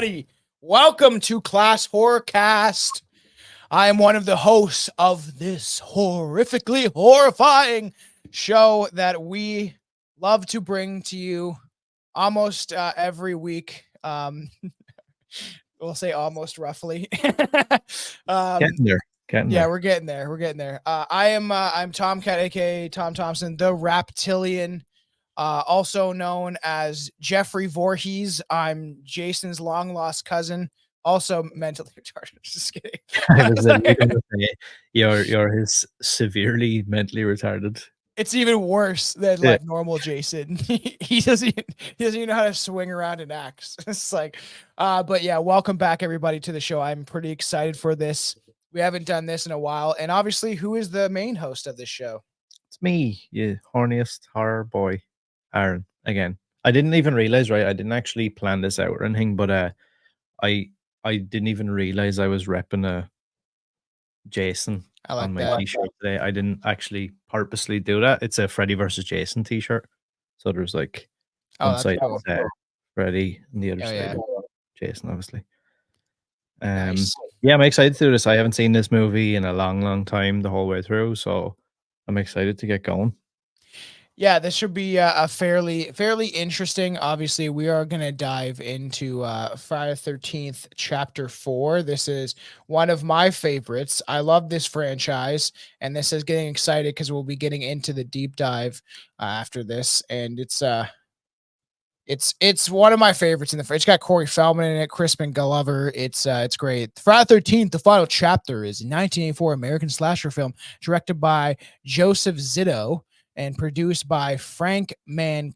everybody. Welcome to ClassHorrorCast. I am one of the hosts of this horrifically horrifying show that we love to bring to you almost every week. We'll say almost roughly. Getting there. Yeah, we're getting there. I'm Tomcat, aka Tom Thompson, the Raptilian. Also known as Jeffrey Voorhees. I'm Jason's long lost cousin, also mentally retarded. Just kidding. You're his severely mentally retarded. It's even worse than like normal Jason. He doesn't even know how to swing around an axe. It's like, but yeah, welcome back everybody to the show. I'm pretty excited for this. We haven't done this in a while, and obviously, who is the main host of this show? It's me, you horniest horror boy. Aran, again. I didn't even realize, right? I didn't actually plan this out or anything, but I didn't even realize I was repping a Jason on my t-shirt today. I didn't actually purposely do that. It's a Freddy versus Jason t-shirt. So there's like one side cool. Freddy and the other side Jason, obviously. Nice. Yeah, I'm excited to do this. I haven't seen this movie in a long time the whole way through, so I'm excited to get going. Yeah, this should be a fairly interesting. Obviously, we are going to dive into Friday the 13th Chapter 4. This is one of my favorites. I love this franchise, and this is getting excited because we'll be getting into the deep dive after this, and it's one of my favorites in the. It's got Corey Feldman in it, Crispin Glover. It's great. Friday the 13th, the final chapter is a 1984 American slasher film directed by Joseph Zito and produced by Frank Mancuso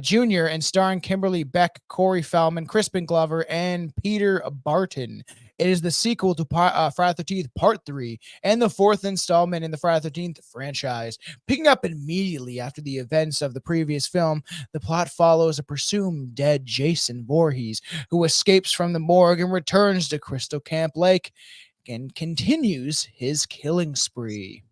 Jr. and starring Kimberly Beck, Corey Feldman, Crispin Glover, and Peter Barton. It is the sequel to Friday the 13th Part 3 and the fourth installment in the Friday the 13th franchise. Picking up immediately after the events of the previous film, the plot follows a presumed dead Jason Voorhees who escapes from the morgue and returns to Crystal Camp Lake and continues his killing spree.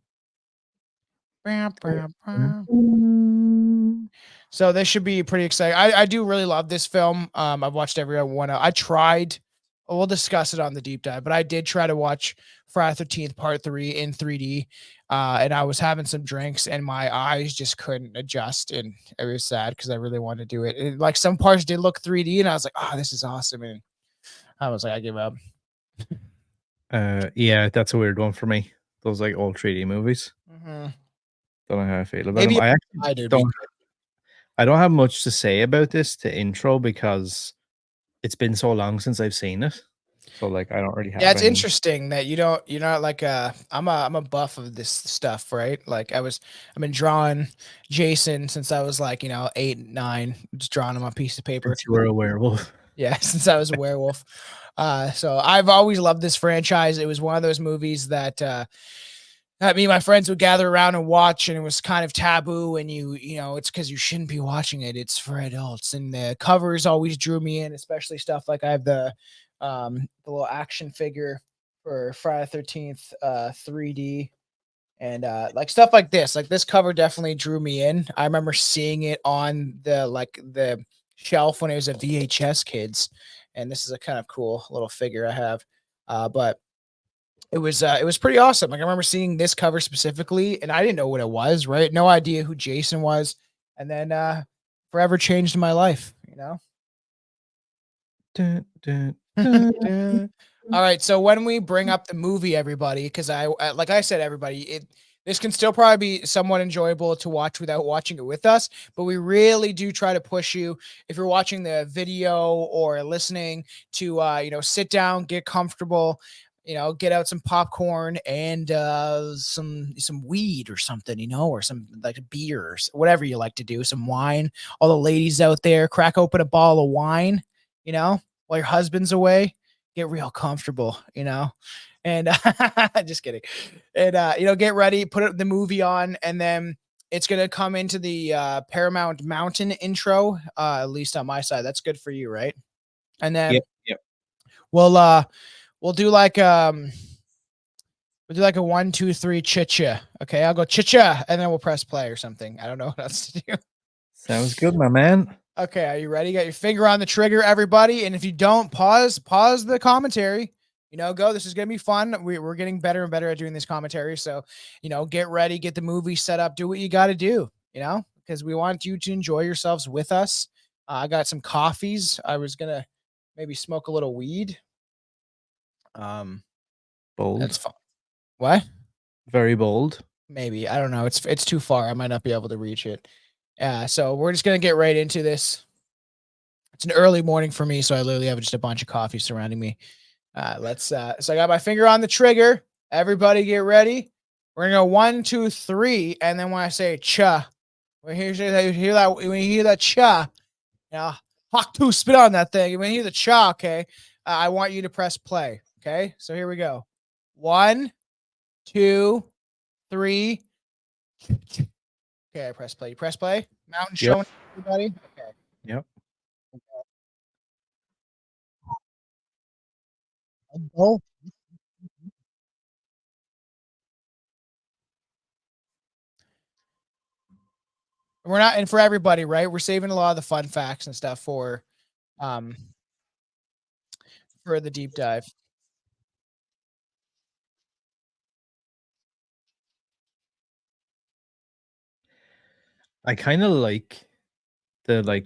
So this should be pretty exciting. I do really love this film. I've watched every one. I tried. We'll discuss it on the deep dive, but I did try to watch Friday the 13th Part 3 in 3D, and I was having some drinks, and my eyes just couldn't adjust, and it was sad because I really wanted to do it. Like some parts did look 3D, and I was like, "Oh, this is awesome," and I was like, "I give up." Yeah, that's a weird one for me. Those like old 3D movies. Mm-hmm. Don't know how I feel about them. I don't have much to say about this to intro because it's been so long since I've seen it. So like I don't really have. Yeah, it's interesting that you're not like I'm a buff of this stuff, right? Like I've been drawing Jason since I was like, 8, 9, just drawing him on a piece of paper. Since you were a werewolf. Yeah, since I was a werewolf. So I've always loved this franchise. It was one of those movies that me and my friends would gather around and watch, and it was kind of taboo, and it's because you shouldn't be watching it. It's for adults, and the covers always drew me in, especially stuff like I have the little action figure for Friday the 13th 3D, and like stuff like this. Like this cover definitely drew me in. I remember seeing it on the shelf when it was a VHS Kids, and this is a kind of cool little figure I have, but it was pretty awesome. Like I remember seeing this cover specifically, and I didn't know what it was, right? No idea who Jason was, and then forever changed my life, Dun, dun, dun, dun. All right, so when we bring up the movie, everybody, because like I said, everybody, this can still probably be somewhat enjoyable to watch without watching it with us, but we really do try to push you, if you're watching the video or listening, to sit down, get comfortable, get out some popcorn and some weed or something, or some like beers, whatever you like to do, some wine. All the ladies out there, crack open a bottle of wine, while your husband's away, get real comfortable, and just kidding. And get ready, put the movie on, and then it's gonna come into the Paramount Mountain intro, at least on my side. That's good for you, right? And then yep. We'll do like a 1, 2, 3 chicha. Okay, I'll go chicha, and then we'll press play or something. I don't know what else to do. Sounds good, my man. Okay, are you ready? Got your finger on the trigger, everybody. And if you don't, pause the commentary. Go. This is gonna be fun. We're getting better and better at doing this commentary. So, get ready, get the movie set up, do what you got to do. Because we want you to enjoy yourselves with us. I got some coffees. I was gonna maybe smoke a little weed. That's Bold. fine. What? Very bold. Maybe, I don't know. It's too far. I might not be able to reach it. So we're just gonna get right into this. It's an early morning for me, so I literally have just a bunch of coffee surrounding me. So I got my finger on the trigger. Everybody get ready. We're gonna go 1, 2, 3, and then when I say cha, when you hear that cha, hawk two, spit on that thing. When you hear the cha, okay, I want you to press play. Okay, so here we go. 1, 2, 3. Okay, I press play. You press play. Mountain Yep. showing everybody. Okay. Yep. Oh. We're not, and for everybody, right? We're saving a lot of the fun facts and stuff um for the deep dive. I kind of like the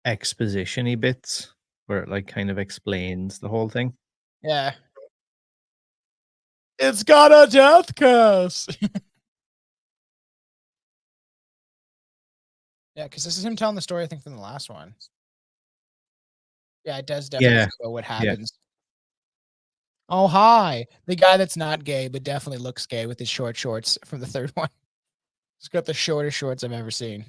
exposition-y bits where it kind of explains the whole thing. Yeah. It's got a death curse. Yeah, because this is him telling the story, I think, from the last one. Yeah, it does definitely Yeah. show what Yeah. happens. Oh, hi. The guy that's not gay, but definitely looks gay with his short shorts from the third one. He's got the shortest shorts I've ever seen.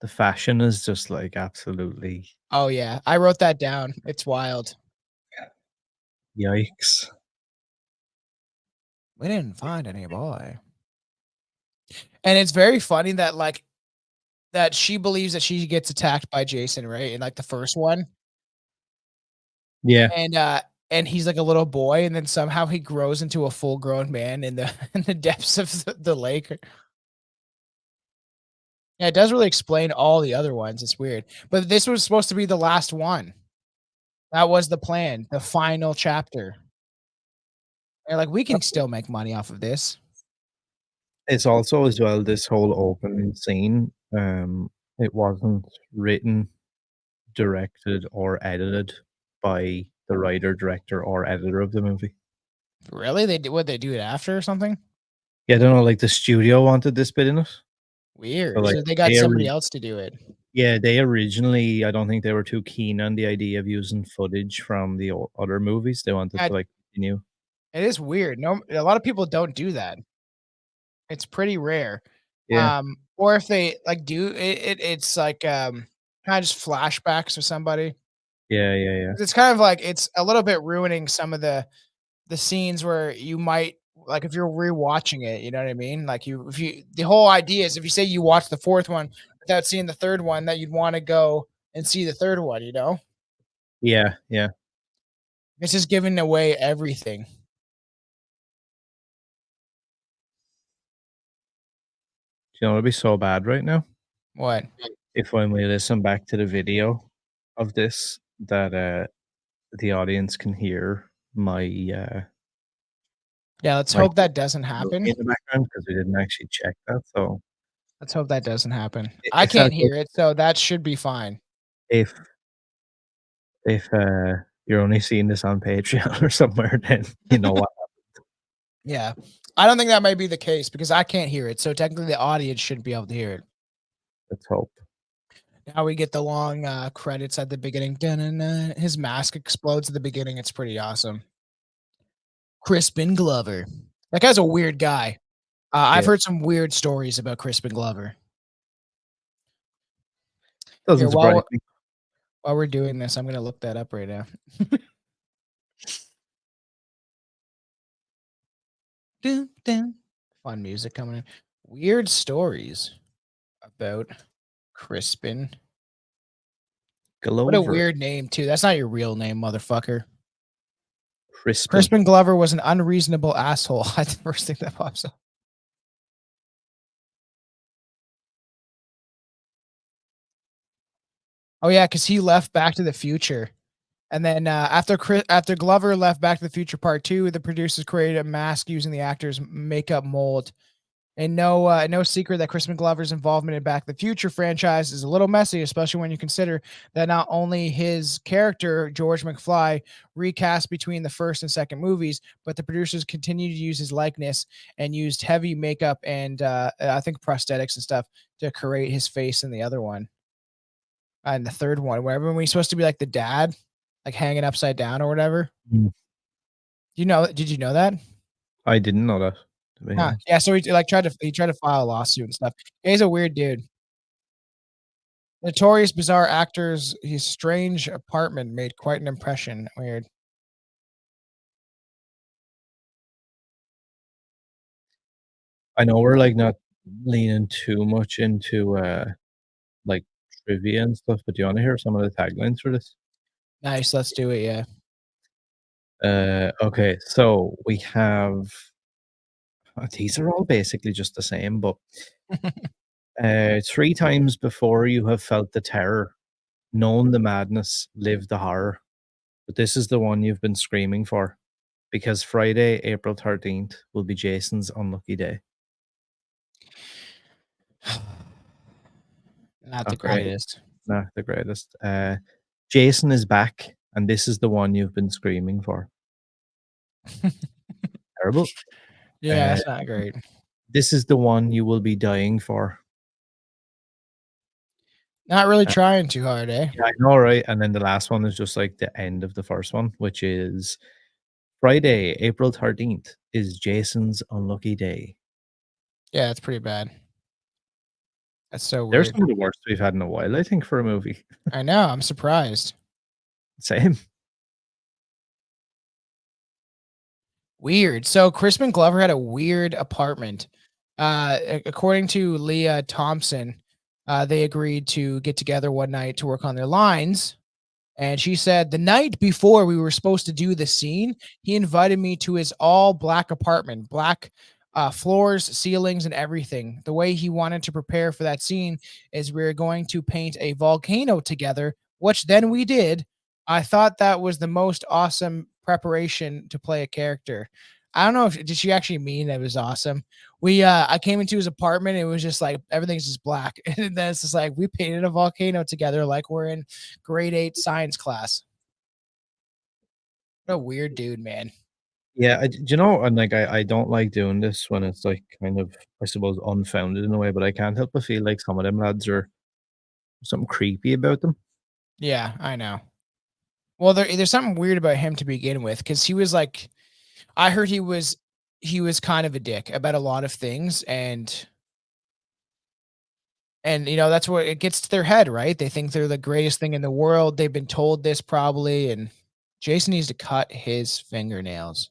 The fashion is just absolutely Oh, yeah. I wrote that down. It's wild. yikes. We didn't find any boy. And it's very funny that that she believes that she gets attacked by Jason, right? In the first one. Yeah. And he's like a little boy, and then somehow he grows into a full grown man in the in the depths of the lake. Yeah, it does really explain all the other ones. It's weird. But this was supposed to be the last one. That was the plan, the final chapter. They're like, we can still make money off of this. It's also as well this whole opening scene, it wasn't written, directed, or edited by the writer, director, or editor of the movie. Really? They do it after or something? Yeah, I don't know, the studio wanted this bit in it. Weird. So, So they got somebody else to do it. yeah, they originally, I don't think they were too keen on the idea of using footage from the other movies. They wanted Yeah, to continue. it is weird. No, a lot of people don't do that. It's pretty rare. Yeah, Or if they do it's kind of just flashbacks of somebody. yeah, yeah, yeah, It's kind of like it's a little bit ruining some of the scenes where you might if you're rewatching it, you know what I mean? If you the whole idea is if you say you watch the fourth one without seeing the third one, that you'd want to go and see the third one, you know? yeah, yeah. It's just giving away everything. Do you know what'd be so bad right now? What? If when we listen back to the video of this, that the audience can hear my Yeah, let's my hope that doesn't movie happen. in the background because we didn't actually check that. So Let's hope that doesn't happen. I if that can't hear it, so that should be fine. if you're only seeing this on Patreon or somewhere, then you know what. Yeah. I don't think that might be the case because I can't hear it, so technically the audience shouldn't be able to hear it. Let's hope. Now we get the long, credits at the beginning. Dun-dun-dun. His mask explodes at the beginning, it's pretty awesome. Crispin Glover. That guy's a weird guy. I've Yeah. heard some weird stories about Crispin Glover. Doesn't Here, surprise me. while we're doing this, I'm gonna look that up right now. Dun, dun. Fun music coming in. Weird stories about Crispin. What a Glover. weird name, too. That's not your real name, motherfucker. Crispin. Crispin Glover was an unreasonable asshole. That's the first thing that pops up. Oh yeah, because he left Back to the Future, and then after Glover left Back to the Future Part Two, the producers created a mask using the actor's makeup mold. And no secret that Crispin Glover's involvement in Back to the Future franchise is a little messy, especially when you consider that not only his character, George McFly, recast between the first and second movies, but the producers continued to use his likeness and used heavy makeup and I think prosthetics and stuff to create his face in the other one. And the third one, wherever when he's supposed to be like the dad, like hanging upside down or whatever. Mm. Did you know that? I didn't know that, to be Huh. honest. Yeah, so he tried to file a lawsuit and stuff. He's a weird dude. Notorious bizarre actors, his strange apartment made quite an impression. Weird. I know we're, like, not leaning too much into, like, trivia and stuff, but do you wanna hear some of the taglines for this? Nice, let's do it, yeah. Okay, so we have these are all basically just the same, but, 3 times before you have felt the terror, known the madness, lived the horror, but this is the one you've been screaming for, because Friday, April 13th will be Jason's unlucky day. Not the Not great, greatest. not the greatest. Jason is back, and this is the one you've been screaming for. Terrible. Yeah, Uh, it's not great. this is the one you will be dying for. Not really Uh, trying too hard, eh? yeah, I know, right? And then the last one is just like the end of the first one, which is Friday, April 13th is Jason's unlucky day. Yeah, it's pretty bad. That's so They're weird. some of the worst we've had in a while, I think, for a movie. I know, I'm surprised. Same. Weird. So Crispin Glover had a weird apartment. According to Leah Thompson, they agreed to get together one night to work on their lines. And she said, the night before we were supposed to do the scene, he invited me to his all black apartment, black floors, ceilings, and everything. The way he wanted to prepare for that scene is we are going to paint a volcano together, which then we did. I thought that was the most awesome preparation to play a character. I don't know if did she actually mean it was awesome. I came into his apartment, it was just like everything's just black. And then it's just like we painted a volcano together like we're in grade 8 science class. What a weird dude, man. Yeah, do you know, and like I don't like doing this when it's like kind of, I suppose, unfounded in a way, but I can't help but feel like some of them lads are something creepy about them. Yeah, I know. Well, there's something weird about him to begin with because he was like, I heard he was kind of a dick about a lot of things, and that's what it gets to their head, right? They think they're the greatest thing in the world. They've been told this probably, and Jason needs to cut his fingernails.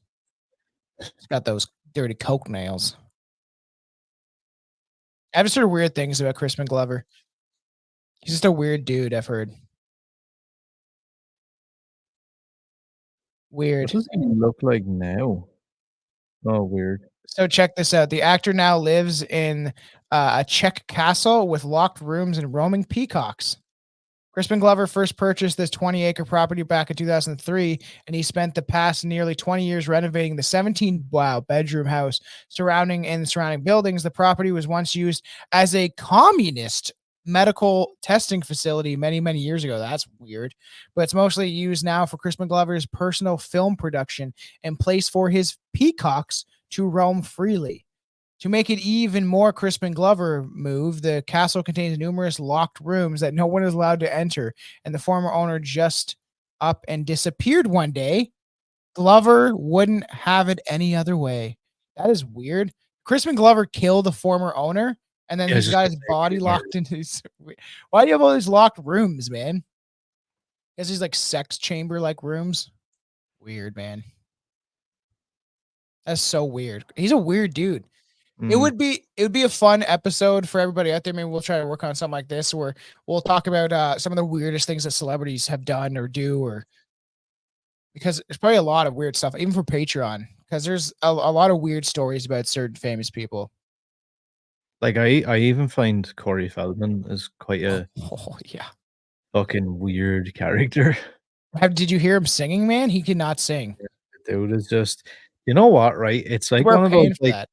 He's got those dirty coke nails. I've just heard weird things about Crispin Glover. He's just a weird dude, I've heard. What Weird. does he look like now? Oh, weird. So check this out. The actor now lives in a Czech castle with locked rooms and roaming peacocks. Crispin Glover first purchased this 20-acre property back in 2003, and he spent the past nearly 20 years renovating the 17 bedroom house surrounding buildings. The property was once used as a communist medical testing facility many years ago. That's weird, but it's mostly used now for Crispin Glover's personal film production and place for his peacocks to roam freely. To make it even more Crispin Glover move, the castle contains numerous locked rooms that no one is allowed to enter, and the former owner just up and disappeared one day. Glover wouldn't have it any other way. That is weird. Crispin Glover killed the former owner, and then Yeah, I was he's just got gonna his say, body pretty murder. locked into these. Why do you have all these locked rooms, man? He has these like sex chamber like rooms. Weird, man. That's so weird. He's a weird dude. Mm, It would be a fun episode for everybody out there. Maybe we'll try to work on something like this where we'll talk about some of the weirdest things that celebrities have done or do, or because there's probably a lot of weird stuff, even for Patreon, because there's a lot of weird stories about certain famous people. like I even find Corey Feldman is quite Oh, a oh yeah. fucking weird character. Did you hear him singing, man? He cannot sing. The dude is just, you know what, right? It's like We're one of those paying for like, that.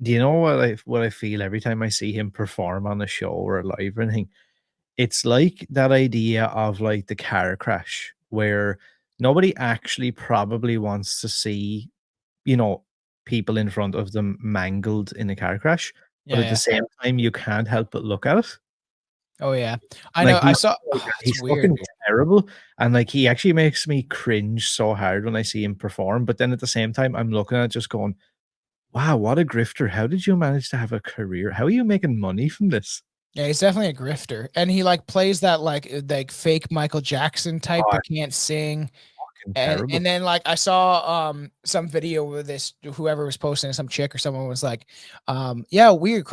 do you know what I feel every time I see him perform on a show or live or anything? It's like that idea of like the car crash where nobody actually probably wants to see, you know, people in front of them mangled in a car crash, but Yeah, at the yeah. same time, you can't help but look at it. Oh, yeah. I Like, know, I he's saw like it's he's weird. fucking terrible, and, like, he actually makes me cringe so hard when I see him perform, but then at the same time, I'm looking at it just going, "Wow, what a grifter. How did you manage to have a career? How are you making money from this?" Yeah, he's definitely a grifter, and he, like, plays that, like, fake Michael Jackson type, Oh, but can't sing. fucking And terrible. and then, like, I saw, some video with this whoever was posting, some chick or someone was like, "Yeah, weird,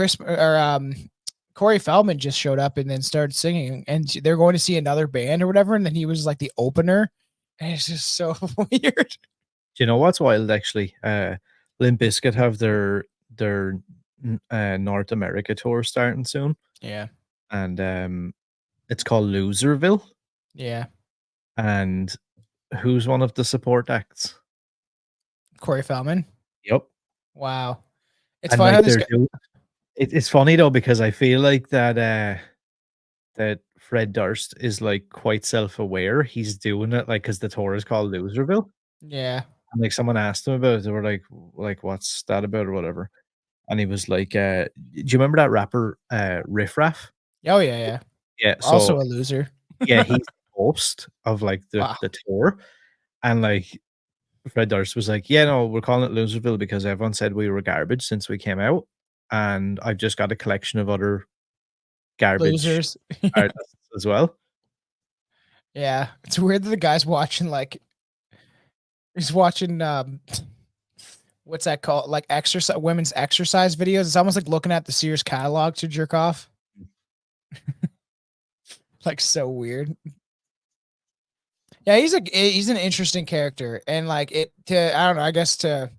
Corey Feldman just showed up and then started singing, and they're going to see another band or whatever, and then he was, like, the opener." And it's just so weird. Do you know what's wild actually? Limp Bizkit have their North America tour starting soon, Yeah, and, it's called Loserville, yeah. and who's one of the support acts? Corey Feldman. Yep, Wow. It's and, funny how like, this they're guy doing it's funny though because I feel like that Fred Durst is, like, quite self-aware. He's doing it, like, because the tour is called Loserville, Yeah. and, like, someone asked him about it, they were like, "What's that about?" or whatever, and he was like, "Do you remember that rapper, Riff Raff?" Oh, yeah, yeah. Yeah, Also so a loser. yeah, he's the host of, like, the Wow. the tour, and, like, Fred Durst was like, "Yeah, no, we're calling it Loserville because everyone said we were garbage since we came out, and I've just got a collection of other garbage Losers. artists as well." Yeah. It's weird that the guy's watching, like he's watching, what's that called? Like, exercise women's exercise videos. It's almost like looking at the Sears catalog to jerk off. Like, so weird. Yeah, he's an interesting character, and, like, it to I don't know, I guess to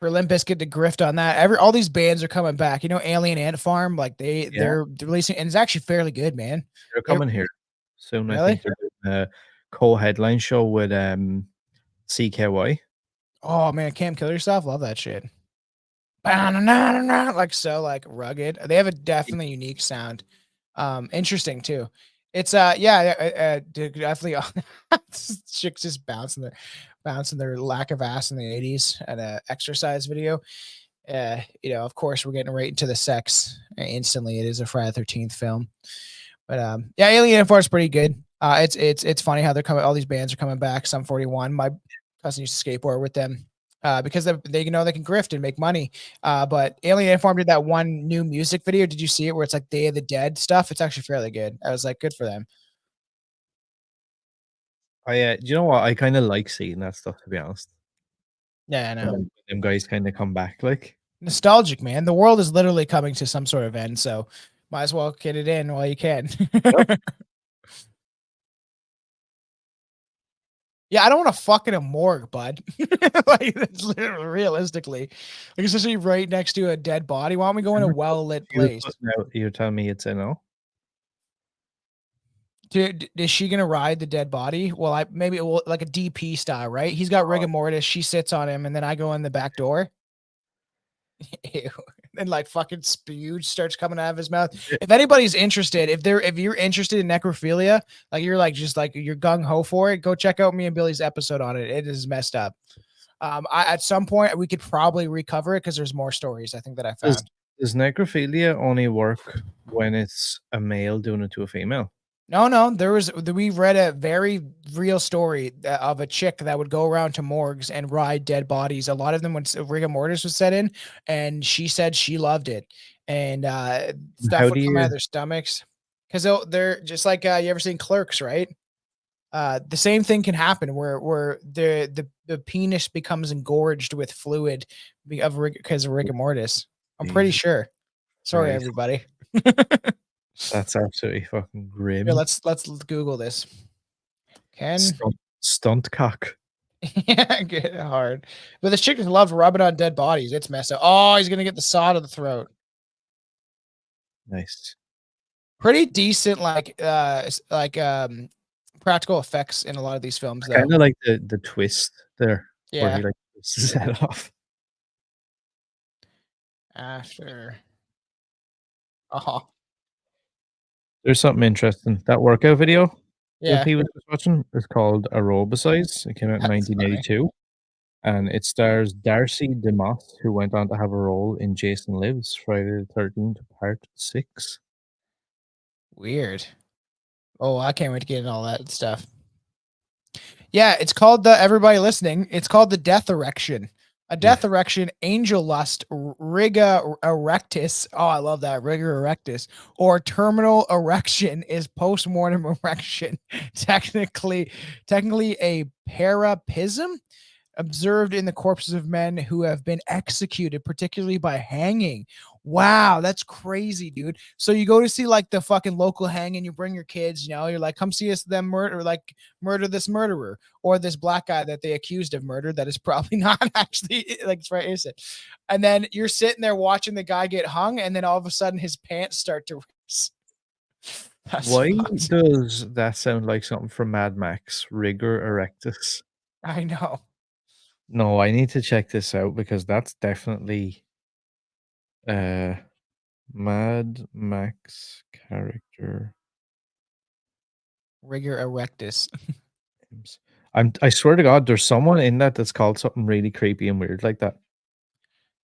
for Limp Bizkit to grift on that, all these bands are coming back. You know, Alien Ant Farm, like, Yeah, they're releasing and it's actually fairly good, man. they're It coming here soon, I really? think they're doing a co-headline show with, CKY. Oh, man, Can't Kill Yourself, love that shit. Like, so, like, rugged. They have a definitely unique sound. Interesting too. It's, yeah, definitely chicks just bouncing their lack of ass in the 80s at a exercise video. You know, of course, we're getting right into the sex instantly. It is a Friday the 13th film. But, yeah, Alien Force is pretty good. It's funny how they're coming all these bands are coming back. Some 41. My cousin used to skateboard with them, because they you know, they can grift and make money. But Alien Inform did that one new music video. Did you see it where it's like Day of the Dead stuff? It's actually fairly good. I was like, good for them. Do you know what? I kinda like seeing that stuff, to be honest. Yeah, I When know. them guys kinda come back, like. Nostalgic, man. The world is literally coming to some sort of end, so might as well get it in while you can. Yep. Yeah, I don't want to fuck in a morgue, bud. Like, that's literally realistically. Like, especially right next to a dead body. Why don't we go in a well-lit He was place? putting out you're telling me it's a no? Is she gonna ride the dead body? Well, I maybe well, like a DP style, right? He's got rigor mortis. She sits on him, and then I go in the back door. Ew. And like fucking spewage starts coming out of his mouth. If anybody's interested, if you're interested in necrophilia, like you're like just like you're gung ho for it, go check out me and Billy's episode on it. It is messed up. At some point we could probably recover it because there's more stories I think that I Does found. does necrophilia only work when it's a male doing it to a female? No, no, we read a very real story of a chick that would go around to morgues and ride dead bodies. A lot of them when rigor mortis was set in, and she said she loved it. And stuff How would do come out you of their stomachs because they're just like you ever seen Clerks, right? The same thing can happen where the penis becomes engorged with fluid because of rigor mortis. I'm pretty Jesus sure. Sorry, Christ, everybody. that's absolutely fucking Here, grim. let's Google this. Can Stunt cock. Yeah, get it hard. But this chick just loves rubbing on dead bodies. It's messed up. Oh, he's gonna get the sod of the throat. Nice. Pretty decent, practical effects in a lot of these films, I though. kinda like the twist there where Yeah. he, like, twists his head off. After. Oh, There's something interesting. That workout video that yeah. he was just watching is called Aerobicize. It came out in That's funny. 1982, and it stars Darcy DeMoss, who went on to have a role in Jason Lives, Friday the 13th, Part 6. Weird. Oh, I can't wait to get into all that stuff. Yeah, it's called the everybody listening. It's called the death erection. A Yeah. death erection, angel lust, riga erectus. Oh, I love that riga erectus, or terminal erection is postmortem erection. Technically a parapism observed in the corpses of men who have been executed, particularly by hanging. Wow, that's crazy, dude. So you go to see like the fucking local hanging, you bring your kids, you're like, come see us them murder this murderer or this black guy that they accused of murder that is probably not actually like it's very innocent. And then you're sitting there watching the guy get hung, and then all of a sudden his pants start to rise. That's Why fucked. does that sound like something from Mad Max? Rigor Erectus. I know. No, I need to check this out because that's definitely uh Mad Max character Rigor erectus. names. I swear to God, there's someone in that that's called something really creepy and weird like that.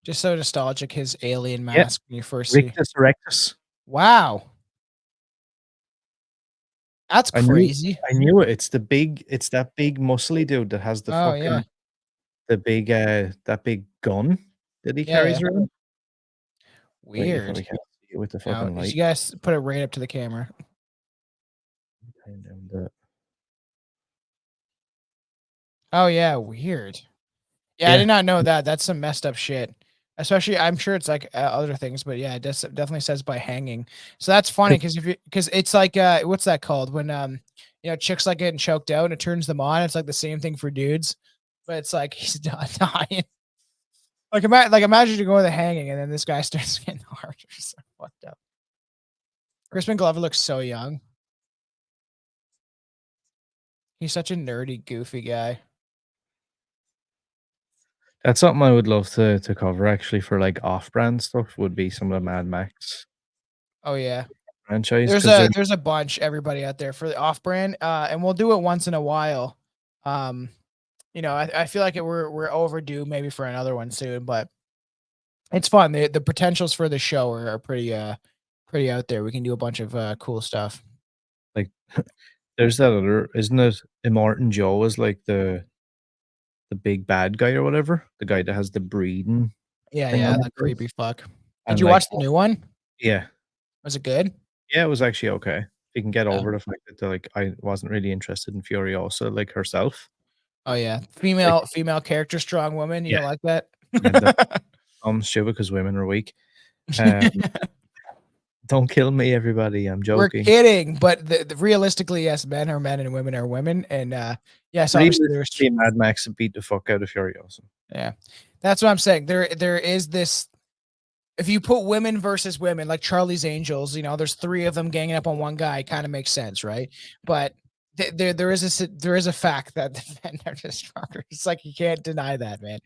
Just so nostalgic, his alien Yeah, mask when you first see. Rictus Erectus. Wow. That's crazy. I knew it. It's that big muscly dude that has the Oh, yeah. fucking the big that big gun that he Yeah, yeah. carries around. Wait, you Weird. probably can't see it with the Now, fucking you light. guys put it right up to the camera. Turn down the Oh, yeah, weird. Yeah, I yeah. did not know that. That's some messed up shit. Especially, I'm sure it's like other things, but yeah, definitely says by hanging. So that's funny 'Cause because because it's like what's that called when chicks like getting choked out and it turns them on. It's like the same thing for dudes, but it's like he's dying. Like imagine you go with the hanging and then this guy starts getting hard. So fucked up. Crispin Glover looks so young. He's such a nerdy, goofy guy. That's something I would love to cover actually for, like, off-brand stuff would be some of the Mad Max Oh yeah. franchise There's 'cause a they're there's a bunch, everybody out there for the off brand, and we'll do it once in a while. Um, I feel like we're overdue maybe for another one soon, but it's fun. The potentials for the show are pretty out there. We can do a bunch of cool stuff. like there's that other isn't it Immortan Joe is like the big bad guy or whatever? The guy that has the breeding Yeah, thing on yeah, his the creepy face? fuck. Did And, you like watch the new one? yeah. Was it good? Yeah, it was actually okay. You can get Yeah. over the fact that, like, I wasn't really interested in Furiosa, like, herself. Oh yeah, Like female character, strong woman. You yeah, don't like that? and that stupid because women are weak. Um, don't kill me, everybody, I'm We're joking. kidding, but realistically, yes, men are men and women are women, and yes, obviously there's Realistically, Mad Max would beat the fuck out of Furiosa. yeah, that's what I'm saying. There is this. If you put women versus women, like Charlie's Angels, there's three of them ganging up on one guy. Kind of makes sense, right? But there is a fact that the men are just stronger. It's like you can't deny that, man.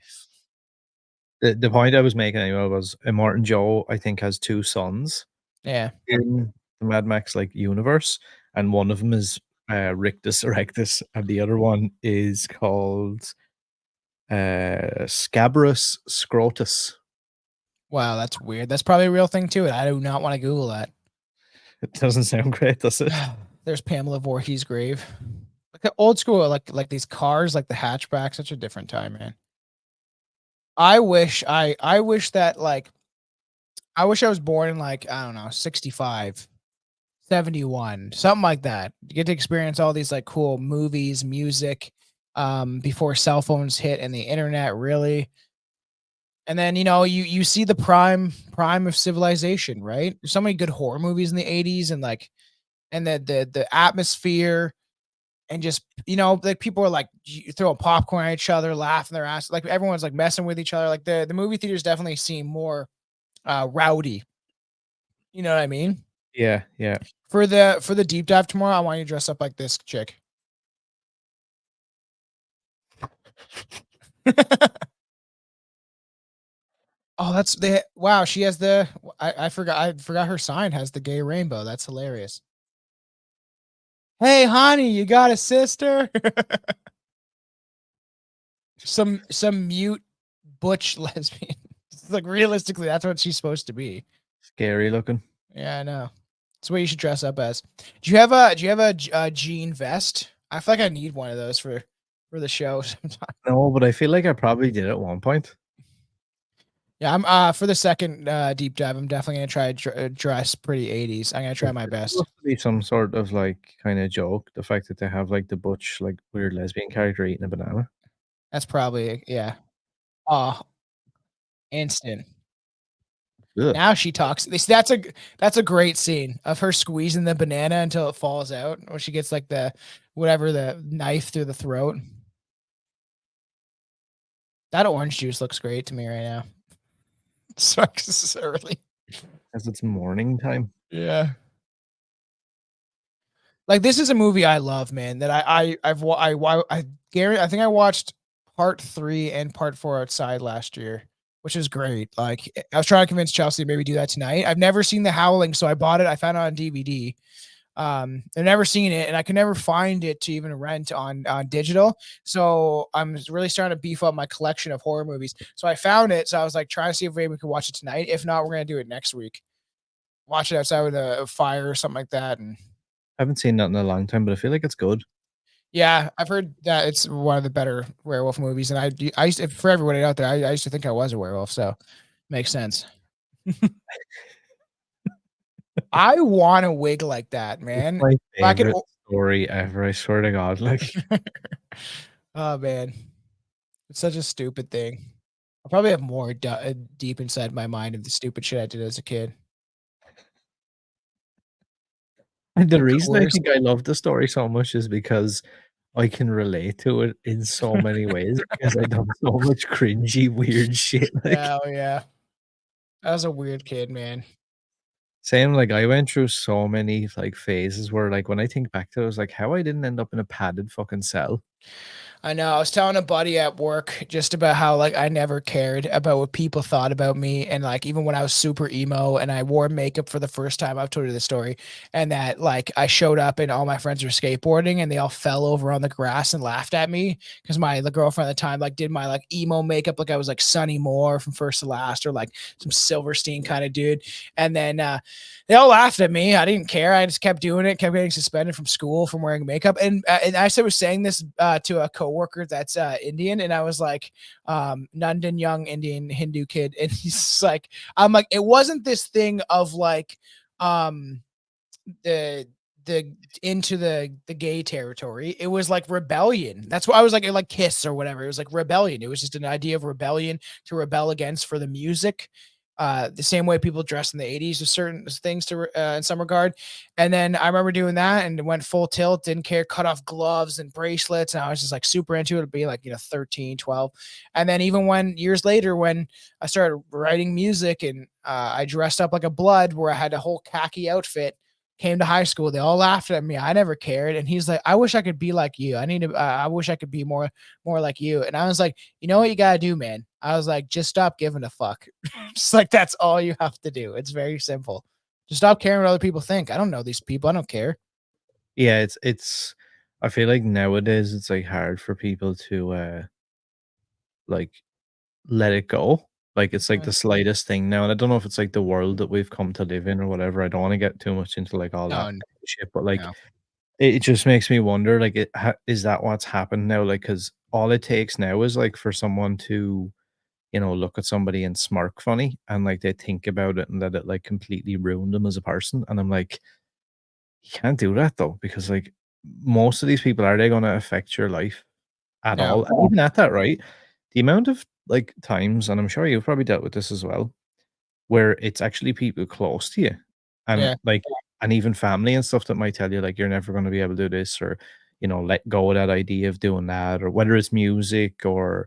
The point I was making anyway was Immortan Joe, I think, has 2 sons Yeah. in the Mad Max, like, universe, and one of them is, Rictus Erectus, and the other one is called, Scabrous Scrotus. Wow, that's weird. That's probably a real thing too. And I do not want to Google that. It doesn't sound great, does it? There's Pamela Voorhees' grave. Like the old school, like these cars, like the hatchback. Such a different time, man. I wish that I wish I was born in like, I don't know, 65, 71, something like that. You get to experience all these like cool movies, music, before cell phones hit and the internet really. And then, you see the prime of civilization, right? There's so many good horror movies in the 80s and and the atmosphere and just, like people are like throwing popcorn at each other, laughing their ass. Like everyone's like messing with each other. Like the movie theaters definitely seem more rowdy. You know what I mean? Yeah, yeah. For the deep dive tomorrow, I want you to dress up like this chick. Oh, that's the wow. She has the I forgot her sign has the gay rainbow. That's hilarious. Hey, honey, you got a sister? Some mute butch lesbian. Like realistically, that's what she's supposed to be. Scary looking. Yeah, I know. That's what you should dress up as. Do you have a jean vest? I feel like I need one of those for the show sometime. No, but I feel like I probably did at one point. Yeah, I'm for the second deep dive. I'm definitely gonna try to dress pretty 80s. I'm gonna try It's my best. supposed to be some sort of like kind of joke. The fact that they have like the butch, like weird lesbian character eating a banana. That's probably yeah. Oh, instant. Ugh. Now she talks. That's a great scene of her squeezing the banana until it falls out, or she gets like the whatever the knife through the throat. That orange juice looks great to me right now. Sucks this is early. As it's morning time. Yeah. Like this is a movie I love, man. That Gary, I think I watched part 3 and part 4 outside last year, which is great. Like I was trying to convince Chelsea to maybe do that tonight. I've never seen The Howling, so I bought it. I found it on DVD. I've never seen it, and I could never find it to even rent on digital. So I'm really starting to beef up my collection of horror movies. So I found it. So I was like trying to see if maybe we could watch it tonight. If not, we're gonna do it next week. Watch it outside with a fire or something like that, and I haven't seen that in a long time, but I feel like it's good. yeah, I've heard that it's one of the better werewolf movies, and I used to, for everybody out there, I used to think I was a werewolf, so makes sense. I want a wig like that, It's man. my If I could, favorite story ever. I swear to God. Like oh man, it's such a stupid thing. I probably have more deep inside my mind of the stupid shit I did as a kid. and the Like reason I coerce. think I love the story so much is because I can relate to it in so many ways because I done so much cringy, weird shit. Like Oh yeah, I was a weird kid, man. same, like I went through so many like phases where like when I think back to it, I was like, how I didn't end up in a padded fucking cell. I know. I was telling a buddy at work just about how like I never cared about what people thought about me, and like even when I was super emo and I wore makeup for the first time, I've told you the story, and that like I showed up and all my friends were skateboarding and they all fell over on the grass and laughed at me because my the girlfriend at the time like did my like emo makeup like I was like Sonny Moore from First to Last or like some Silverstein kind of dude, and then they all laughed at me. I didn't care. I just kept doing it, kept getting suspended from school from wearing makeup. And I was saying this to a coworker that's Indian, and I was like, Nandan young Indian Hindu kid, and he's just like, I'm like, it wasn't this thing of like, um, the the into the gay territory. It was like rebellion. That's what I was like Kiss or whatever. It was like rebellion. It was just an idea of rebellion to rebel against for the music. The same way people dressed in the 80s with certain things to in some regard. And then I remember doing that and went full tilt, didn't care, cut off gloves and bracelets. And I was just like super into it. It'd be like, 13, 12. And then even when years later, when I started writing music and I dressed up like a blood where I had a whole khaki outfit, came to high school, they all laughed at me. I never cared. And he's like, I wish I could be like you. I wish I could be more like you. And I was like, you know what you got to do, man? I was like, just stop giving a fuck. Just like, that's all you have to do. It's very simple. Just stop caring what other people think. I don't know these people. I don't care. Yeah, it's I feel like nowadays it's like hard for people to like let it go. Like it's like Mm. the slightest thing now. And I don't know if it's like the world that we've come to live in or whatever. I don't want to get too much into like all that No, shit, but like no, it just makes me wonder like is that what's happened now? Like cuz all it takes now is like for someone to look at somebody and smirk funny and like they think about it and that it like completely ruined them as a person. And I'm like, you can't do that though, because like most of these people, are they gonna affect your life at no. all? And even at that, right? The amount of like times, and I'm sure you've probably dealt with this as well, where it's actually people close to you and Yeah. like and even family and stuff that might tell you like you're never gonna be able to do this or let go of that idea of doing that, or whether it's music or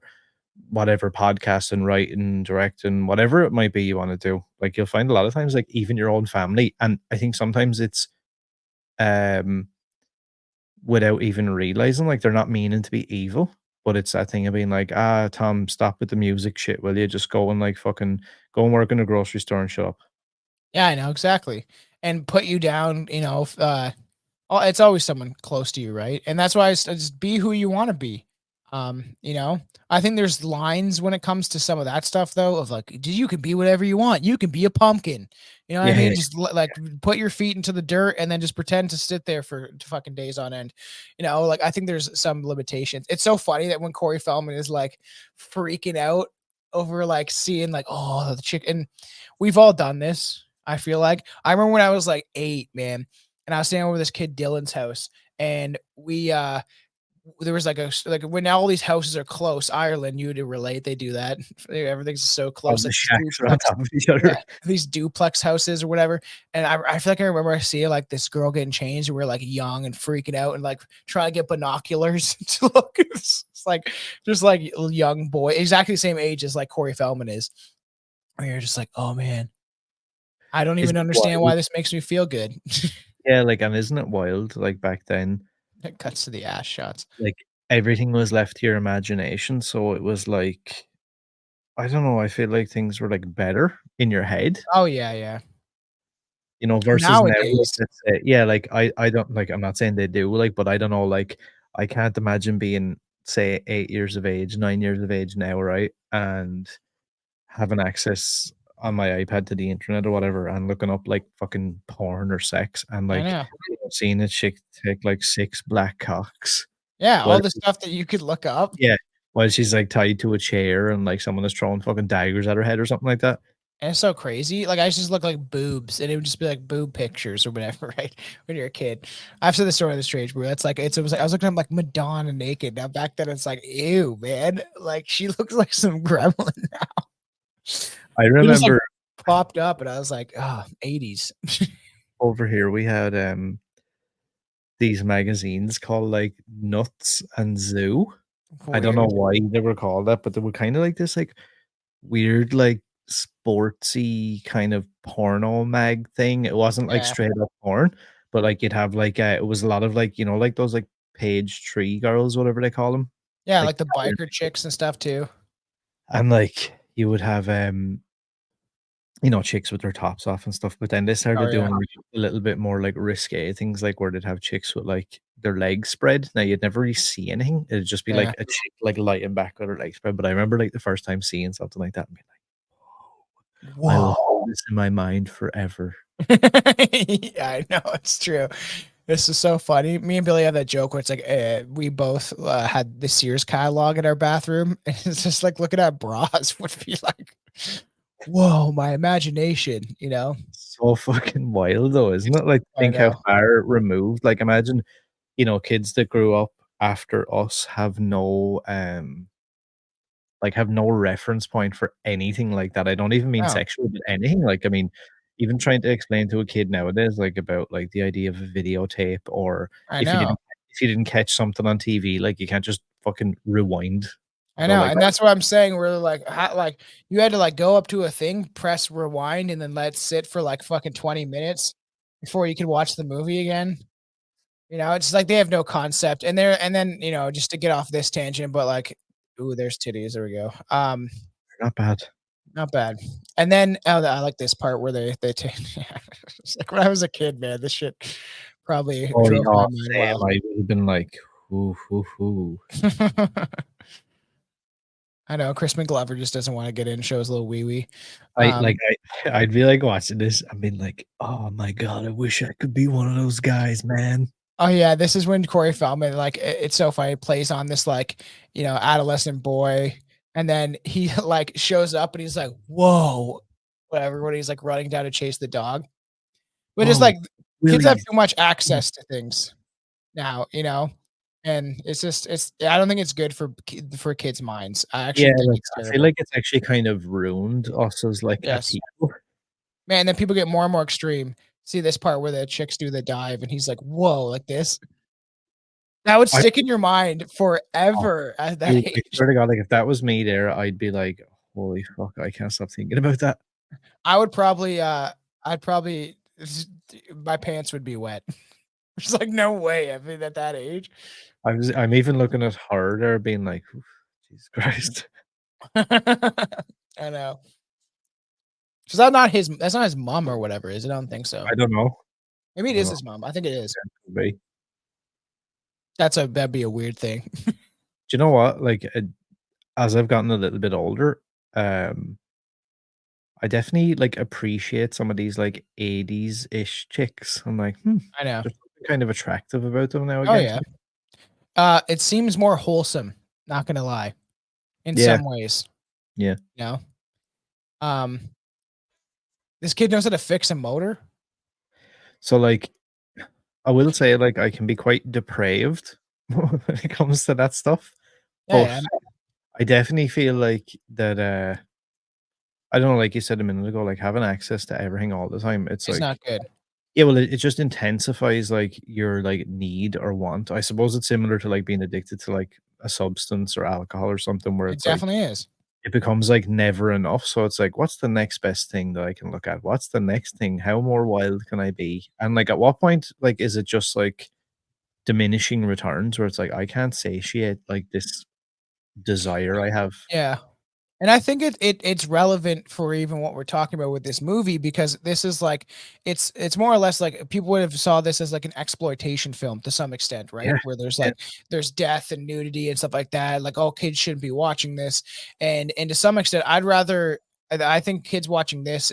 whatever podcast and writing, directing, whatever it might be you want to do. Like you'll find a lot of times, like even your own family, and I think sometimes it's um without even realizing, like they're not meaning to be evil, but it's that thing of being like, ah, Tom, stop with the music shit, will you? Just go and like fucking go and work in a grocery store and shut up. Yeah, I know, exactly. And put you down, it's always someone close to you, right? And that's why I just be who you wanna be. You know? I think there's lines when it comes to some of that stuff though, of like, "D you can be whatever you want. You can be a pumpkin." You know what I Yeah, yeah, mean? Just put your feet into the dirt and then just pretend to sit there for fucking days on end. Like, I think there's some limitations. It's so funny that when Corey Feldman is, like, freaking out over, like, seeing, like, oh, the chick and we've all done this, I feel like. I remember when I was, like, 8, man, and I was staying over this kid Dylan's house, and there was like when all these houses are close, Ireland, you to relate, they do that. Everything's so all close, the like these shacks are on duplex top of each yeah, other. these duplex houses or whatever, and I feel like I remember seeing, like, this girl getting changed, and we're, like, young and freaking out and, like, trying to get binoculars to look. It's like just, like, young boy, exactly the same age as, like, Corey Feldman is, and you're just like, "Oh, man, I don't Isn't even it understand wild? why this makes me feel good." Yeah, like, and isn't it wild? Like back then, It cuts to the ass shots. like everything was left to your imagination. So it was like, I don't know, I feel like things were like better in your head, Oh, yeah, yeah. versus now, like, Nowadays let's say, yeah, like I don't like, I'm not saying they do, like, but I don't know, like, I can't imagine being, say, 8 years of age, 9 years of age now, right? And having access on my iPad to the internet or whatever and looking up like fucking porn or sex and I like know. seeing a chick take like 6 black cocks Yeah, while all the stuff that you could look up. yeah, while she's like tied to a chair and like someone is throwing fucking daggers at her head or something like that. And it's so crazy. Like, I used to just look like boobs, and it would just be like boob pictures or whatever, right? When you're a kid. I've said the story of the strange brew. That's like it was like I was looking at like Madonna naked. Now back then it's like, ew, man. Like she looks like some gremlin now. I It just like remember popped up and I was like, oh, 80s. over here we had these magazines called like Nuts and Zoo. I don't know Weird. why they were called that, but they were kind of like this like weird, like, sportsy kind of porno mag thing. It wasn't, like, Yeah. straight up porn, but, like, you'd have, like, it was a lot of, like, like, those, like, page 3 girls, whatever they call them, Yeah, like, like the biker chicks and stuff too. and, like, you would have, chicks with their tops off and stuff, but then they Oh started yeah. doing, like, a little bit more, like, risque things, like, where they'd have chicks with, like, their legs spread. Now, you'd never really see anything. It'd just be, Yeah. like, a chick, like, lying back with her legs spread, but I remember, like, the first time seeing something like that and being like, I will Whoa. hold this in my mind forever. Yeah, I know, it's true. This is so funny. Me and Billy have that joke where it's like, we both had the Sears catalog in our bathroom, and it's just like looking at bras would be like, whoa, my imagination, you know? So fucking wild though, isn't it? Like, I think how know. far removed, like, imagine, kids that grew up after us have no, have no reference point for anything like that. I don't even mean No, sexual, but anything. Like, I mean, even trying to explain to a kid nowadays, like, about, like, the idea of a videotape or I if you know. didn't catch something on TV, like, you can't just fucking rewind. I Go know, like and that. that's what I'm saying. We're like, like you had to like go up to a thing, press rewind, and then let it sit for like fucking 20 minutes before you could watch the movie again. It's like they have no concept, and then just to get off this tangent, but like, ooh, there's titties. There we go. Not bad. Not bad. And then I like this part where they take. Yeah, it's like when I was a kid, man, this shit probably Oh, drove yeah, my mind same. wild. I would've been like, "Ooh, hoo, hoo." I know Crispin Glover just doesn't want to get in, shows a little wee wee. I like, I'd be, like, watching this and being like, "Oh my god, I wish I could be one of those guys, man." Oh yeah, this is when Corey Feldman, like, it's so funny, plays on this, like, adolescent boy, and then he, like, shows up and he's like, "Whoa," whatever, when he's, like, running down to chase the dog. But it's "Whoa, like, kids have Willie." too much access to things now, and it's just I don't think it's good for kids' minds. I Yeah, actually think like, it's I feel terrible. like it's actually kind of ruined us as, like, a Yes. people. Man, then people get more and more extreme. See this part where the chicks do the dive, and he's like, "Whoa," like this. That would I stick in your mind oh, forever at that dude, I age. swear to God, like, if that was me there, I'd be like, "Holy fuck, I can't stop thinking about that." I would probably, I'd probably my pants would be wet. There's like no way. I mean, at that age. I'm even looking at her there being like, "Oof, Jesus Christ." I know. Is that not his? That's not his mom or whatever, is it? I don't think so. I don't know. Maybe I it don't is know. his mom. I think it is. Could be. That'd be a weird thing. Do you know what? Like, as I've gotten a little bit older, um, I definitely, like, appreciate some of these, like, 80s-ish chicks. I'm like, "Hmm, I know. there's something kind of attractive about them now Oh again to yeah. me." It seems more wholesome. Not gonna lie, in Yeah, some ways. yeah. You know. Um, this kid knows how to fix a motor. So, like, I will say, like, I can be quite depraved when it comes to that stuff, Yeah, but yeah. I definitely feel like that, I don't know, like you said a minute ago, like, having access to everything all the time, it's It's like not good. yeah, well, it just intensifies, like, your, like, need or want. I suppose it's similar to, like, being addicted to, like, a substance or alcohol or something where It it's like definitely is. it becomes, like, never enough, so it's like, "What's the next best thing that I can look at? What's the next thing? How more wild can I be?" And, like, at what point, like, is it just, like, diminishing returns where it's like, "I can't satiate, like, this desire I have." Yeah. And I think it's relevant for even what we're talking about with this movie because this is like it's more or less like people would have saw this as like an exploitation film to some extent, right? Yeah, Where yeah. there's death and nudity and stuff like that. Like, oh, kids shouldn't be watching this. And to some extent, I think kids watching this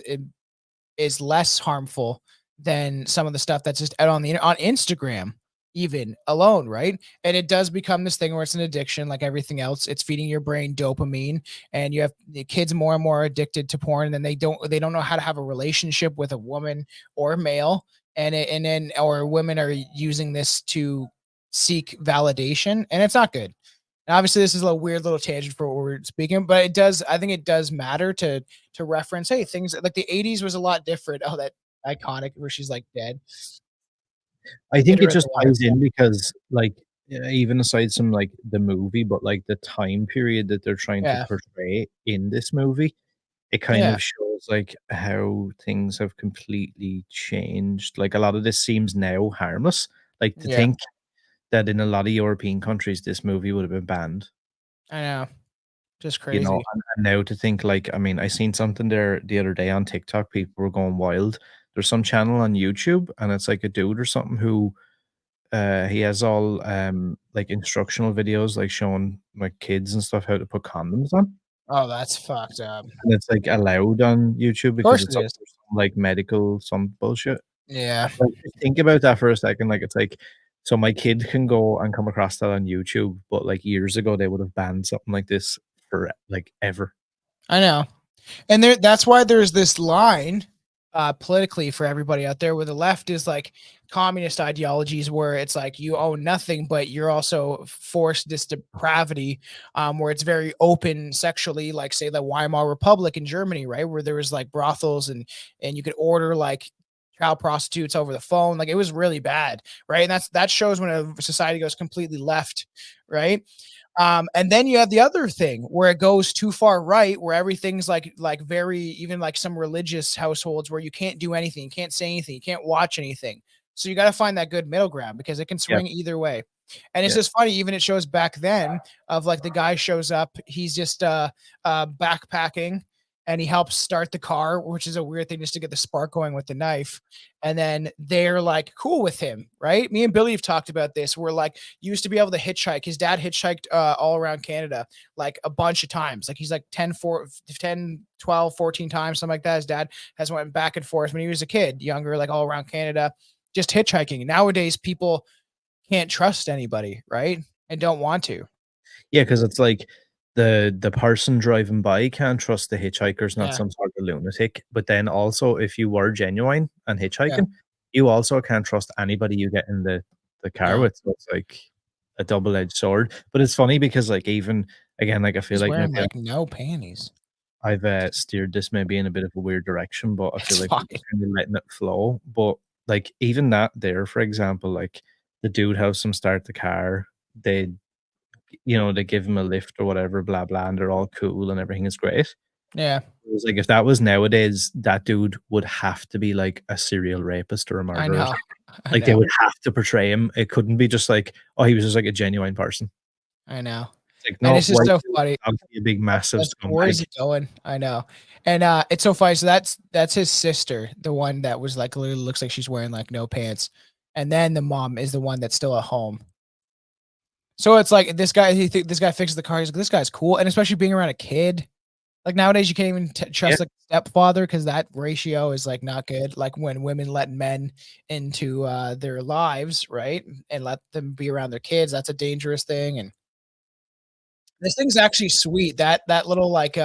is less harmful than some of the stuff that's just out on Instagram even alone, right? And it does become this thing where it's an addiction like everything else. It's feeding your brain dopamine and you have the kids more and more addicted to porn and then they don't know how to have a relationship with a woman or a male and then or women are using this to seek validation and it's not good. And obviously, this is a weird little tangent for what we're speaking, but it does. I think it does matter to reference. Hey, things like the '80s was a lot different. Oh, that iconic where she's like dead. I Hit think her it in the just water. ties in because, like, even aside from, like, the movie, but, like, the time period that they're trying to Yeah, portray in this movie, it kind yeah, of shows, like, how things have completely changed. Like, a lot of this seems now harmless. Like, to yeah. think that in a lot of European countries, this movie would have been banned, I know, just you know? crazy. And now to think, like I mean, I seen something there the other day on TikTok, people were going wild. There's some channel on YouTube, and it's like a dude or something who he has all, like, instructional videos, like, showing, like, kids and stuff how to put condoms on, Oh, that's fucked up. Of and it's, like, allowed on YouTube because course it's it up is. for some, like, medical some bullshit. Yeah, Like, just think about that for a second, like, it's like, so my kid can go and come across that on YouTube, but, like, years ago, they would have banned something like this for, like, ever. I know. And that's why there's this line politically for everybody out there where the left is like communist ideologies where it's like you own nothing but you're also forced this depravity where it's very open sexually like say the Weimar Republic in Germany, right, where there was like brothels and you could order like child prostitutes over the phone, like it was really bad, right? And that shows when a society goes completely left, right? And then you have the other thing where it goes too far right, where everything's like very even like some religious households where you can't do anything, you can't say anything, you can't watch anything. So you got to find that good middle ground because it can Yeah, swing either way. And it's yeah. just funny, even it shows back then of like the guy shows up, he's just backpacking and he helps start the car, which is a weird thing just to get the spark going with the knife. And then they're like cool with him, right? Me and Billy have talked about this. We're like, used to be able to hitchhike. His dad hitchhiked all around Canada like a bunch of times. Like he's like 10, 12, 14 times, something like that. His dad has went back and forth when he was a kid, younger, like all around Canada, just hitchhiking. Nowadays, people can't trust anybody, right? And don't want to. Yeah, because it's like the person driving by can't trust the hitchhiker's not Yeah. some sort of lunatic, but then also if you were genuine and Yeah. hitchhiking, you also can't trust anybody you get in the car No. with, so it's like a double-edged sword. But it's funny because, like, even again, like, I feel He's like wearing maybe like no panties. I've, steered this maybe in a bit of a weird direction, but I feel It's like fine. we're just kinda letting it flow, but, like, even that there, for example, like, the dude helps him start the car. They, they give him a lift or whatever, blah blah, and they're all cool and everything is great. Yeah, It was like if that was nowadays, that dude would have to be like a serial rapist or a I murderer. know. I Like they know. would have to portray him. It couldn't be just like, oh, he was just like a genuine person. I know. It's like, And no, it's just white so dude, funny. obviously a big massive Where is scumbag. he going? I know. And it's so funny. So that's his sister, the one that was like literally looks like she's wearing like no pants. And then the mom is the one that's still at home. So it's like this guy, this guy fixes the car. He's like, this guy's cool. And especially being around a kid. Like nowadays, you can't even Yeah, trust like stepfather because that ratio is like not good. Like when women let men into their lives, right, and let them be around their kids, that's a dangerous thing. And this thing's actually sweet. That little like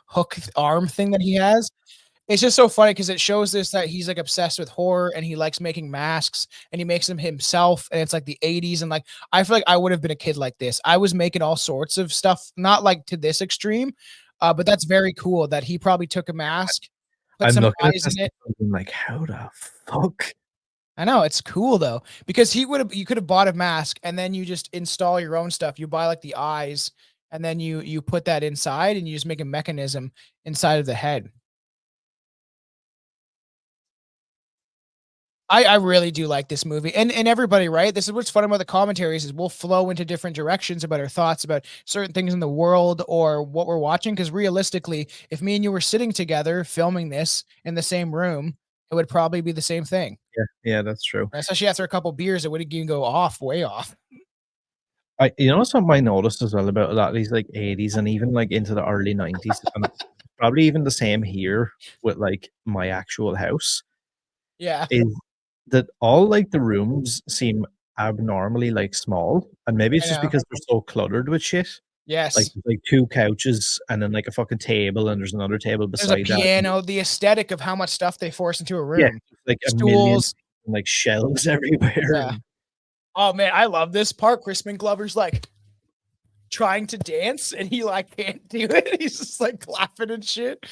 hook arm thing that he has. It's just so funny because it shows this that he's like obsessed with horror and he likes making masks and he makes them himself. And it's like the 80s. And like I feel like I would have been a kid like this. I was making all sorts of stuff, not like to this extreme, but that's very cool that he probably took a mask, put I'm some looking at eyes this in it. and thinking like, how the fuck? I know it's cool though because you could have bought a mask and then you just install your own stuff. You buy like the eyes and then you put that inside and you just make a mechanism inside of the head. I really do like this movie, and everybody, right? This is what's fun about the commentaries is we'll flow into different directions about our thoughts about certain things in the world or what we're watching. Because realistically, if me and you were sitting together filming this in the same room, it would probably be the same thing. Yeah, yeah, that's true. Especially after a couple beers, it would even go off, way off. Something I noticed as well about a lot of these like 80s and even like into the early 90s, and probably even the same here with like my actual house, Yeah, is that all like the rooms seem abnormally like small, and maybe I it's just know. because they're so cluttered with shit. Yes, There's, like two couches and then like a fucking table and there's another table there's a beside that. piano. The aesthetic of how much stuff they force into a Yeah, room, like a million stools. like shelves everywhere. Yeah. Oh man, I love this part. Crispin Glover's like trying to dance and he like can't do it. He's just like clapping and shit.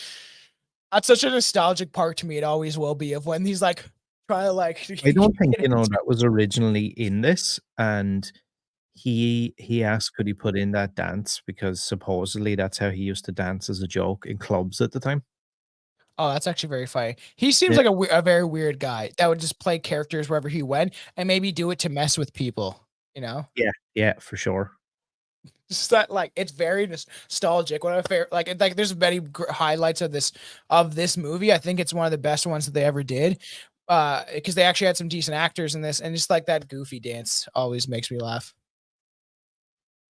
That's such a nostalgic part to me. It always will be of when he's like trying to like I don't think, get into that was originally in this, and he asked could he put in that dance because supposedly that's how he used to dance as a joke in clubs at the time. Oh, that's actually very funny. He seems Yeah, like a very weird guy that would just play characters wherever he went and maybe do it to mess with people, you know? yeah, yeah, for sure. Just that like it's very nostalgic. One of my favorite like there's many highlights of this movie. I think it's one of the best ones that they ever did. Because they actually had some decent actors in this, and just like that goofy dance always makes me laugh.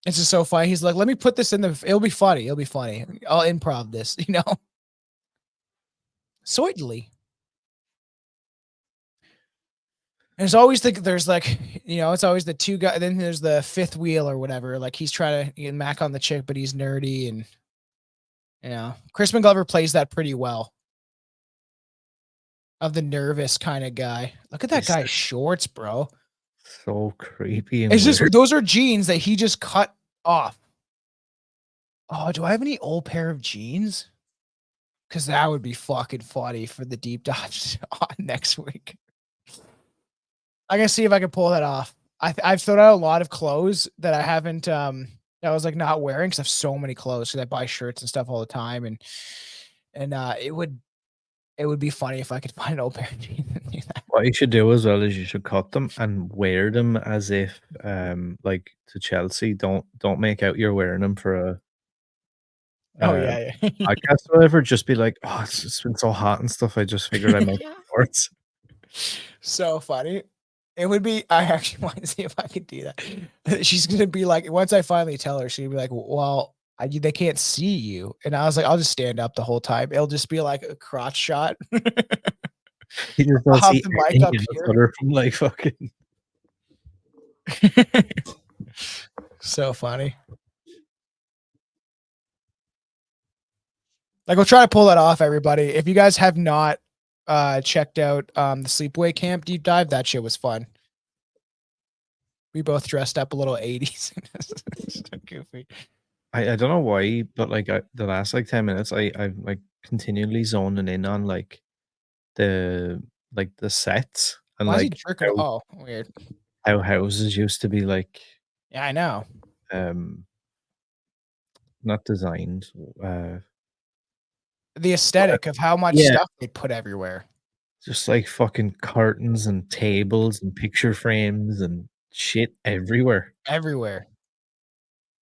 It's just so funny. He's like, "Let me put this in the. It'll be funny. It'll be funny. I'll improv this." You know, certainly. There's always there's like it's always the two guys. Then there's the fifth wheel or whatever. Like he's trying to mac on the chick, but he's nerdy and Crispin Glover plays that pretty well of the nervous kind of guy. Look at that It's guy's shorts, bro. so creepy and It's just weird. those are jeans that he just cut off. Oh, do I have any old pair of jeans? Because that would be fucking funny for the deep dive on next week. I gotta see if I can pull that off. I've thrown out a lot of clothes that I haven't that I was like not wearing because I have so many clothes because I buy shirts and stuff all the time and it would be funny if I could find an old pair of jeans and do that. What you should do as well is you should cut them and wear them as if, like to Chelsea. Don't make out you're wearing them for Oh a yeah, yeah. podcast or whatever. Just be like, oh, it's been so hot and stuff. I just figured I'd make shorts. So funny. It would be I actually want to see if I could do that. She's gonna be like, once I finally tell her, she's gonna be like, well, they can't see you. And I was like, I'll just stand up the whole time. It'll just be like a crotch shot. You just I'll don't have see the mic anything up else here. other from like fucking. So funny. Like, we'll try to pull that off, everybody. If you guys have not checked out the sleepaway camp deep dive, that shit was fun. We both dressed up a little 80s. So goofy. I don't know why, but like the last like 10 minutes, I'm like continually zoning in on like the sets and Why is he like jerking? Oh, weird. how houses used to be like, Yeah, I know. um, not designed, The but aesthetic of how much yeah, stuff they put everywhere. just like fucking curtains and tables and picture frames and shit everywhere. Everywhere.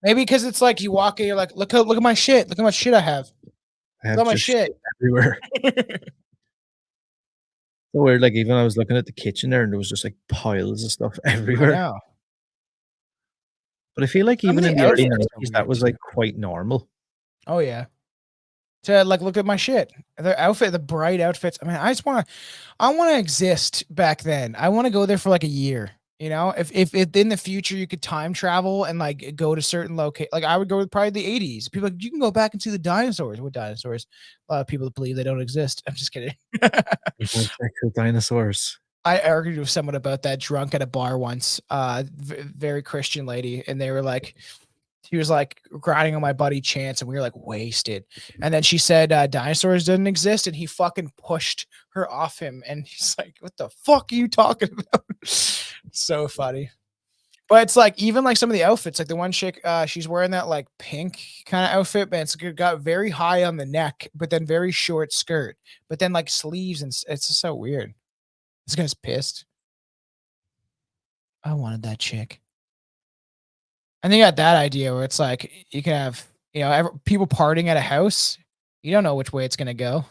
Maybe because it's like you walk in, you're like, look at my shit. Look how much shit I have. I Look have at my just shit. shit everywhere. So weird, like, even I was looking at the kitchen there, and there was just, like, piles of stuff I everywhere. know. But I feel like Some of even in the the early outfits are 90s, that weird was, too. like, quite normal. Oh yeah. To like look at my shit. The outfit, the bright outfits. I mean, I wanna exist back then. I wanna go there for like a year. You know, if in the future you could time travel and like go to certain locate, like I would go to probably the 80s. People are like, you can go back and see the dinosaurs. What dinosaurs? A lot of people believe they don't exist. I'm just kidding. They have sex with dinosaurs. I argued with someone about that drunk at a bar once. Very Christian lady, and they were like, he was like grinding on my buddy Chance, and we were like wasted. And then she said dinosaurs didn't exist, and he fucking pushed her off him. And he's like, "What the fuck are you talking about?" So funny. But it's like even like some of the outfits, like the one chick, she's wearing that like pink kind of outfit, but it's got very high on the neck, but then very short skirt, but then like sleeves, and it's just so weird. This guy's pissed. I wanted that chick. And they got that idea where it's like you can have, people partying at a house. You don't know which way it's gonna go.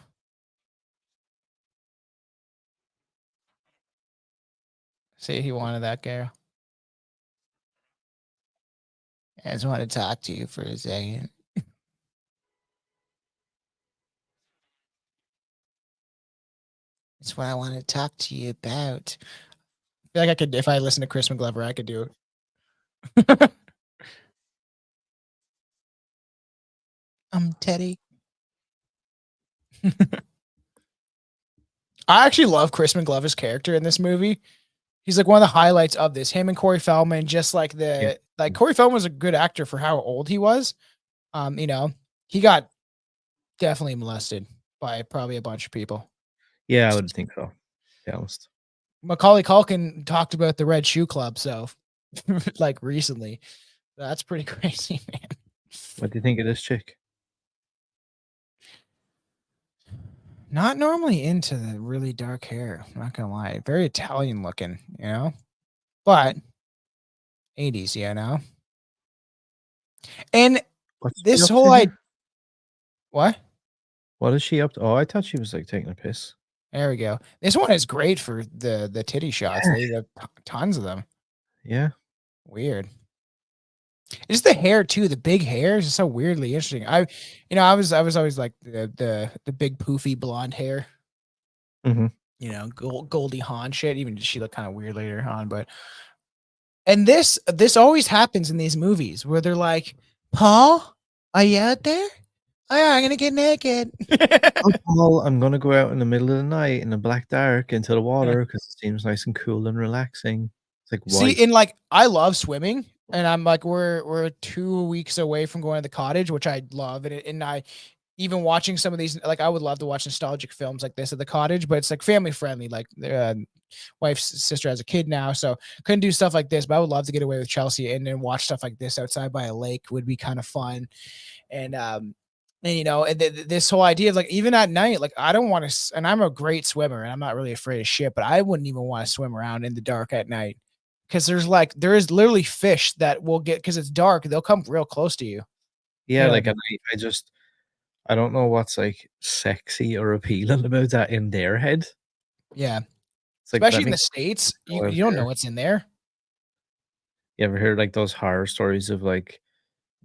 See, he wanted that girl. I just want to talk to you for a second. That's what I want to talk to you about. I feel like I could, if I listen to Crispin Glover, I could do it. I'm Teddy. I actually love Crispin Glover's character in this movie. He's like one of the highlights of this. Him and Corey Feldman, just like Yeah. Corey Feldman was a good actor for how old he was. He got definitely molested by probably a bunch of people. Yeah, I would think so, to be honest. Macaulay Culkin talked about the Red Shoe Club, so like recently. That's pretty crazy, man. What do you think of this chick? Not normally into the really dark hair, I'm not gonna lie. Very Italian looking, but 80s, And What's she this up whole to I here? what? What is she up to? Oh, I thought she was, like, taking a piss. There we go. This one is great for the titty shots. Yeah. They have tons of them. Yeah. Weird. It's the hair too. The big hair is so weirdly interesting. I was always like the big poofy blonde hair. Mhm. Goldie Hawn shit. Even she looked kind of weird later on, but and this always happens in these movies where they're like, "Paul, are you out there? Oh yeah, I'm gonna get naked." "Oh, Paul, I'm gonna go out in the middle of the night in the black dark into the water because it seems nice and cool and relaxing." It's like, See, "Why?" in like I love swimming, and I'm like we're 2 weeks away from going to the cottage, which I love, and I even watching some of these, like I would love to watch nostalgic films like this at the cottage, but it's like family friendly. Like wife's sister has a kid now, so couldn't do stuff like this. But I would love to get away with Chelsea and then watch stuff like this outside by a lake would be kind of fun. And this whole idea of like even at night, like I don't want to, and I'm a great swimmer and I'm not really afraid of shit, but I wouldn't even want to swim around in the dark at night because there is literally fish that will get because it's dark. They'll come real close to you. Yeah, You know what I like, mean? and I don't know what's, like, sexy or appealing about that in their head. Yeah. It's like, Especially "Let in me the States, you go out you don't know there." what's in there. You ever hear, like, those horror stories of, like,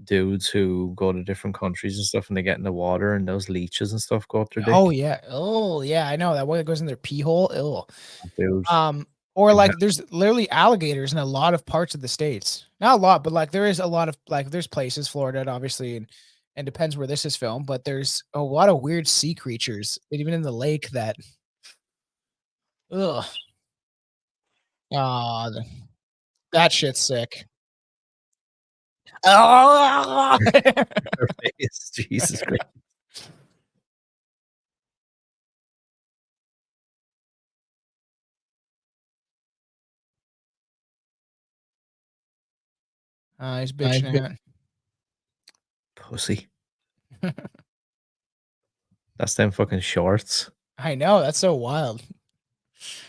dudes who go to different countries and stuff, and they get in the water, and those leeches and stuff go up their Oh, dick? yeah. Oh, yeah, I know that one that goes in their pee hole, ew. Dude, Or, can like, there's literally alligators in a lot of parts of the States. Not a lot, but, like, there is a lot of like, there's places, Florida, obviously, and depends where this is filmed, but there's a lot of weird sea creatures, even in the lake that ugh. Aw, that shit's sick. her face, Jesus Christ. He's bitching out. Pussy. That's them fucking shorts. I know, that's so wild.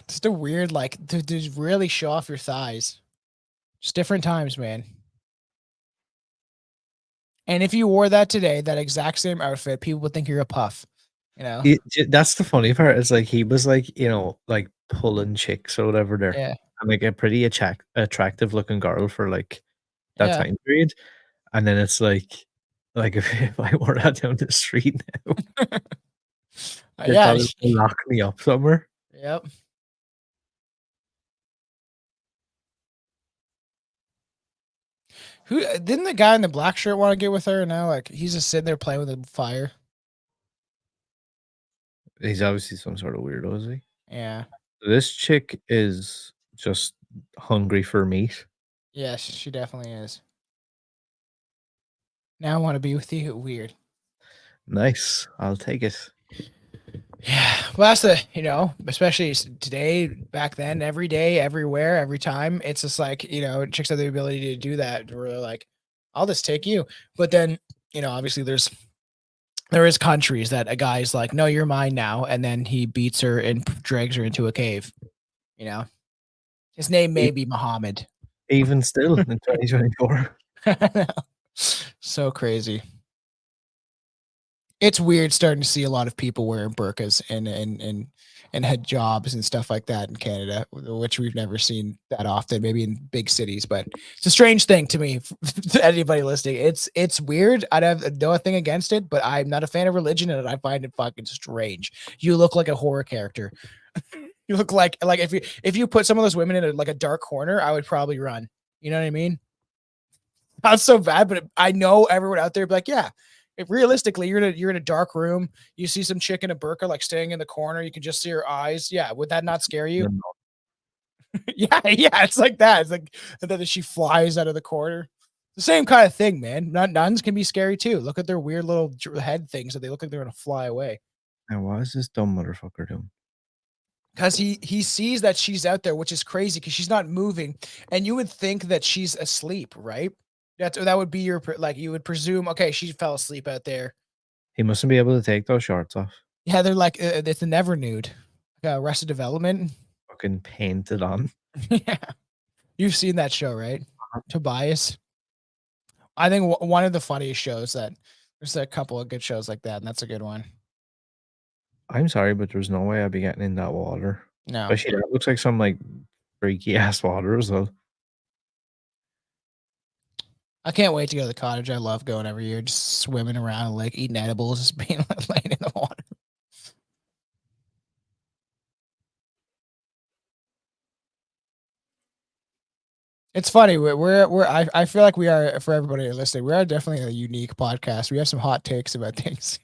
Just a weird, like, to really show off your thighs. Just different times, man. And if you wore that today, that exact same outfit, people would think you're a puff. You know? That's the funny part. Is like he was like, like pulling chicks or whatever there. Yeah. And like a pretty attractive looking girl for like that Yeah. time period. And then it's like if I wore that down the street now, they Yeah. probably lock me up somewhere. Yep. Who didn't the guy in the black shirt want to get with her? Now, like, he's just sitting there playing with the fire. He's obviously some sort of weirdo, is he? Yeah. This chick is just hungry for meat. Yes, she definitely is. Now I want to be with you. Weird. Nice. I'll take it. Yeah. Well, that's especially today, back then, every day, everywhere, every time. It's just like, chicks have the ability to do that. Where they're like, I'll just take you. But then, obviously there is countries that a guy's like, no, you're mine now. And then he beats her and drags her into a cave. His name may be Muhammad. Even still in 2024. So crazy. It's weird starting to see a lot of people wearing burqas and head jobs and stuff like that in Canada, which we've never seen that often, maybe in big cities, but it's a strange thing to me. To anybody listening, it's weird. I'd have no thing against it, but I'm not a fan of religion and I find it fucking strange. You look like a horror character. You look like if you put some of those women in a dark corner, I would probably run. You know what I mean? Not so bad, but I know everyone out there be like, yeah. If realistically you're in a dark room, you see some chick in a burqa like staying in the corner, you can just see her eyes. Yeah, would that not scare you? Yeah, it's like that. It's like that she flies out of the corner. The same kind of thing, man. Nuns can be scary too. Look at their weird little head things that they look like they're gonna fly away. Now, what is this dumb motherfucker doing? Because he sees that she's out there, which is crazy because she's not moving, and you would think that she's asleep, right? That would be your you would presume. Okay, she fell asleep out there. He mustn't be able to take those shorts off. Yeah, they're like it's a never nude, like Arrested Development. Fucking painted on. Yeah, you've seen that show, right? Tobias. I think one of the funniest shows that there's a couple of good shows like that, and that's a good one. I'm sorry, but there's no way I'd be getting in that water. No, Especially that looks like some freaky ass water as well. I can't wait to go to the cottage. I love going every year, just swimming around, like eating edibles, just being laying in the water. It's funny. I feel like we are, for everybody listening, we are definitely a unique podcast. We have some hot takes about things.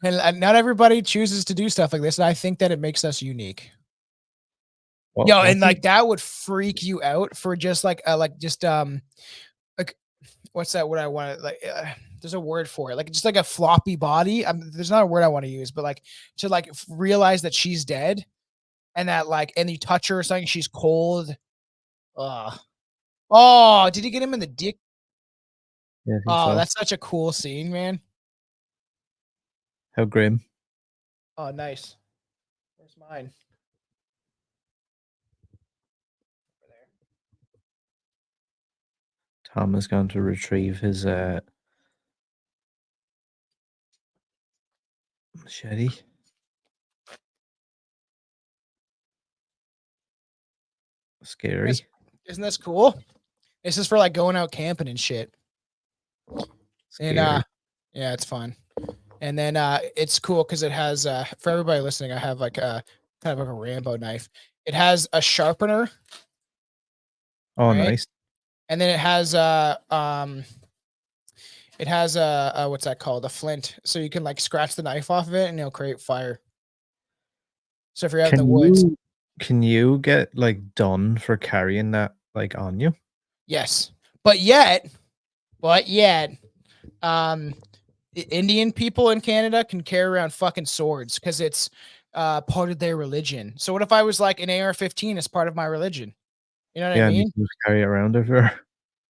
And not everybody chooses to do stuff like this. And I think that it makes us unique. And that would freak you out for just what's that word I want to there's a word for it. Like just like a floppy body. There's not a word I want to use, but to realize that she's dead and that and you touch her or something, she's cold. Oh, did he get him in the dick? Yeah, oh, that's such a cool scene, man. How grim. Oh, nice. Where's mine? Over there. Tom has gone to retrieve his machete. Scary. Isn't this cool? This is for going out camping and shit. Scary. And yeah, it's fun. And then it's cool because it has for everybody listening, I have kind of like a Rambo knife. It has a sharpener. Oh, right? Nice. And then it has what's that called? A flint. So you can scratch the knife off of it and it'll create fire. So if you're out in the woods. Can you get done for carrying that on you? Yes. But yet, Indian people in Canada can carry around fucking swords because it's part of their religion. So what if I was an AR-15 as part of my religion? You know what I mean? You carry it around everywhere.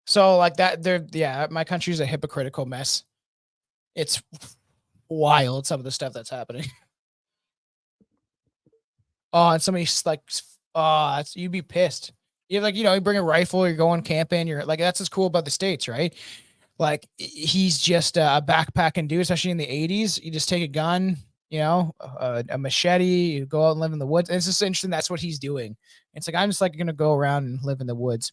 So like that, my country's a hypocritical mess. It's wild, some of the stuff that's happening. Oh, and somebody's like, oh, you'd be pissed. You like, you bring a rifle, you're going camping, you're like, that's what's cool about the States, right? Like he's just a backpacking dude, especially in the 80s. You just take a gun, a machete, you go out and live in the woods. And it's just interesting. That's what he's doing. It's like, I'm just like going to go around and live in the woods.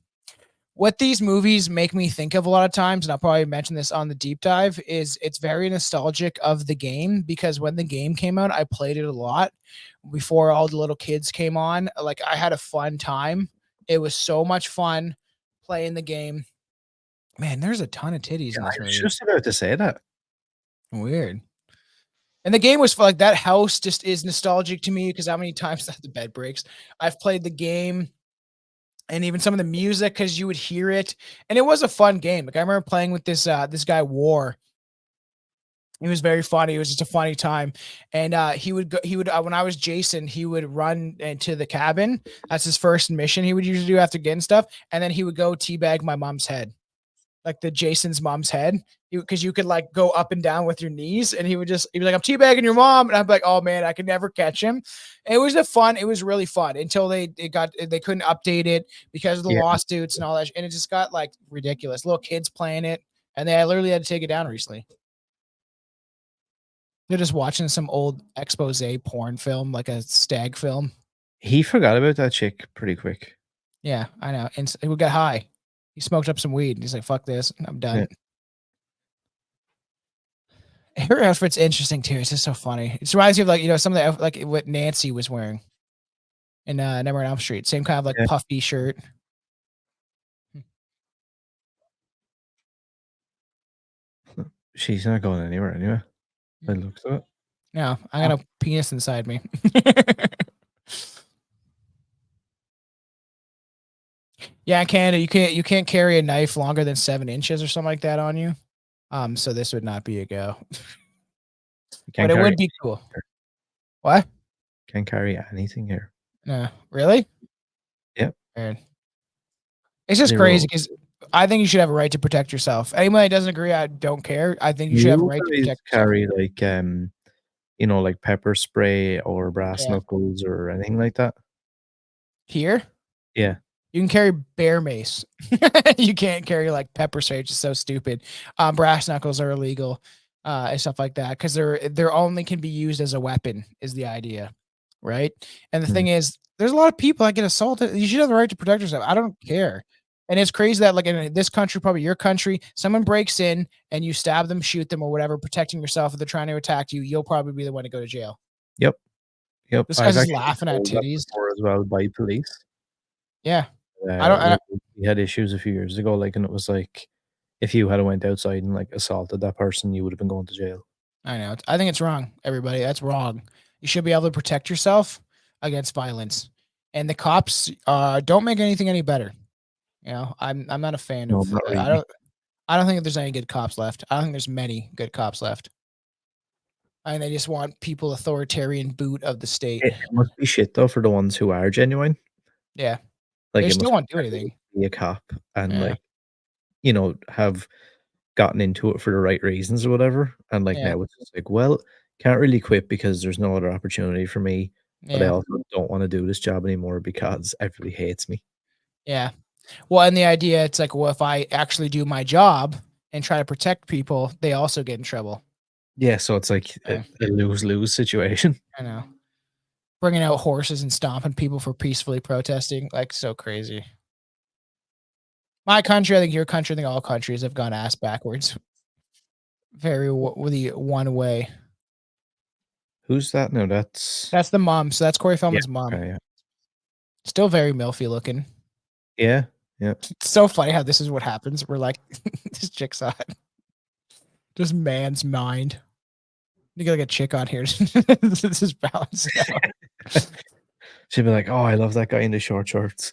What these movies make me think of a lot of times, and I'll probably mention this on the deep dive, is it's very nostalgic of the game because when the game came out, I played it a lot before all the little kids came on. Like I had a fun time. It was so much fun playing the game. Man, there's a ton of titties Yeah, in I this was movie. just about to say that. Weird. And the game was like that house just is nostalgic to me because how many times that the bed breaks. I've played the game and even some of the music because you would hear it. And it was a fun game. Like I remember playing with this guy War. It was very funny. It was just a funny time. And he would when I was Jason, he would run into the cabin. That's his first mission he would usually do after getting stuff. And then he would go teabag my mom's head. Like the Jason's mom's head, because you could like go up and down with your knees, and he'd be like, "I'm teabagging your mom," and I'm like, "Oh man, I could never catch him." And it was really fun until they couldn't update it because of the Yeah, lawsuits and all that, and it just got like ridiculous. Little kids playing it, and I literally had to take it down recently. They're just watching some old expose porn film, like a stag film. he forgot about that chick pretty quick. Yeah, I know, and he would get high. He smoked up some weed, and he's like, "Fuck this, I'm done." Yeah. Her outfit's interesting too. It's just so funny. It reminds me of like some of the like what Nancy was wearing in Nightmare on Elm Street. Same kind of like Yeah. puffy shirt. She's not going anywhere anyway. By the looks of it. No, I got a penis inside me. Yeah, in Canada, you can't carry a knife longer than 7 inches or something like that on you. So this would not be a go, You but can't it carry would be cool. What? can't carry anything here. No, really? Yep. Weird. It's just crazy 0. because I think you should have a right to protect yourself. Anyone that doesn't agree, I don't care. I think you should have a You right to guys protect yourself. carry like like pepper spray or brass Yeah. knuckles or anything like that? Here, Yeah. you can carry bear mace. You can't carry like pepper spray, which is so stupid. Brass knuckles are illegal, and stuff like that because they're only can be used as a weapon. Is the idea, right? And the Mm. thing is, there's a lot of people that get assaulted. You should have the right to protect yourself. I don't care. And it's crazy that like in this country, probably your country, someone breaks in and you stab them, shoot them, or whatever, protecting yourself. If they're trying to attack you, you'll probably be the one to go to jail. Yep. Yep. This guy's I've just actually been laughing at told that titties. before as well by police. Yeah, I don't. Like we had issues a few years ago, like, and it was like if you had went outside and like assaulted that person, you would have been going to jail. I know. I think it's wrong, everybody. That's wrong. You should be able to protect yourself against violence. And the cops don't make anything any better. I'm not a fan No, of not I really. don't think there's any good cops left. I don't think there's many good cops left. I think they just want people authoritarian boot of the state. It must be shit though for the ones who are genuine. Yeah. Like They it still must be won't do hard to anything. be a cop and Yeah. like, have gotten into it for the right reasons or whatever. And like Yeah. now it's just like, well, can't really quit because there's no other opportunity for me. But I Yeah. also don't want to do this job anymore because everybody hates me. Yeah. Well, and the idea it's like, well, if I actually do my job and try to protect people, they also get in trouble. Yeah, so it's like a Yeah. lose-lose situation. I know. Bringing out horses and stomping people for peacefully protesting, like, so crazy. My country, I think your country, I think all countries have gone ass backwards. Very with the one way. Who's that? No, that's That's the mom. So that's Corey yeah, Feldman's mom. okay, yeah. Still very milfy looking. Yeah, yeah. It's so funny how this is what happens. We're like, this chick's hot. Just man's mind. You get like a chick on here. This is balanced out. She'd be like, "Oh, I love that guy in the short shorts."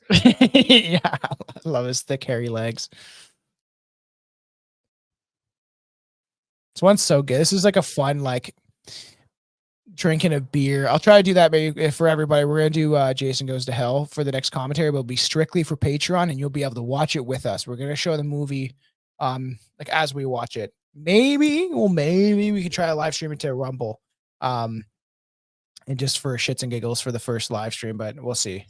Yeah, I love his thick hairy legs. This one's so good. This is like a fun, like drinking a beer. I'll try to do that maybe for everybody. We're gonna do Jason Goes to Hell for the next commentary, but it'll be strictly for Patreon, and you'll be able to watch it with us. We're gonna show the movie like as we watch it. Maybe we could try to live stream it to Rumble. And just for shits and giggles for the first live stream, but we'll see.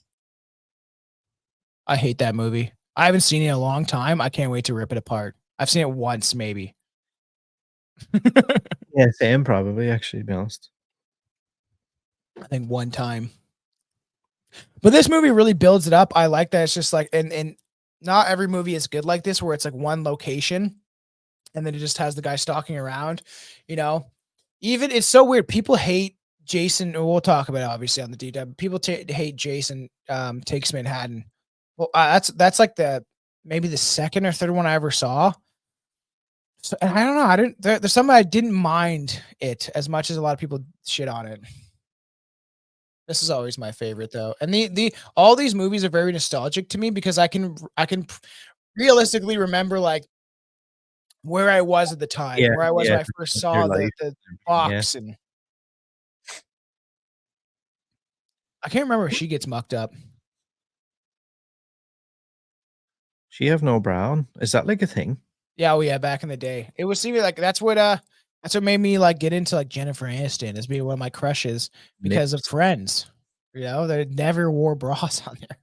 I hate that movie. I haven't seen it in a long time. I can't wait to rip it apart. I've seen it once, maybe. Yeah, same probably, actually, to be honest. I think one time. But this movie really builds it up. I like that it's just like and not every movie is good like this where it's like one location and then it just has the guy stalking around, you know. Even it's so weird. People hate Jason. We'll talk about it obviously on the deep dive. People hate Jason Takes Manhattan. Well, that's like the maybe the second or third one I ever saw. So and I don't know. I didn't. There's something I didn't mind it as much as a lot of people shit on it. This is always my favorite though, and the all these movies are very nostalgic to me because I can realistically remember like where I was at the time, Yeah, where I was yeah, when I first your saw life. the Yeah. box, and I can't remember if she gets mucked up. She have no brown? Is that like a thing? Yeah, oh yeah, back in the day, it was even like that's what made me like get into like Jennifer Aniston as being one of my crushes because of Nips. Friends. You know, they never wore bras on there.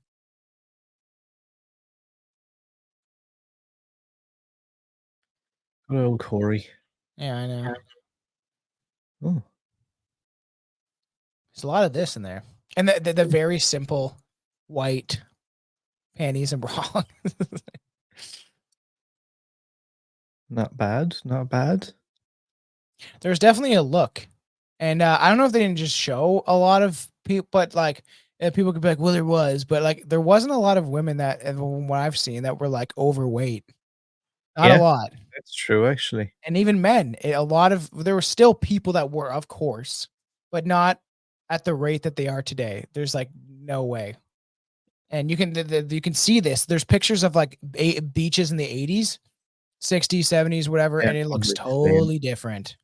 Good old Corey. Yeah, I know. Oh, There's a lot of this in there, and the very simple white panties and bra. not bad, not bad. There's definitely a look, and I don't know if they didn't just show a lot of people, but like people could be like, well, there was, but like there wasn't a lot of women that, from what I've seen, that were like overweight. Not a Yeah, lot, that's true, actually. and even men. A lot of there were still people that were, of course, but not at the rate that they are today. There's like no way, and you can you can see this. There's pictures of like beaches in the 80s, 60s, 70s, whatever, Yeah, and it looks probably the same. totally different.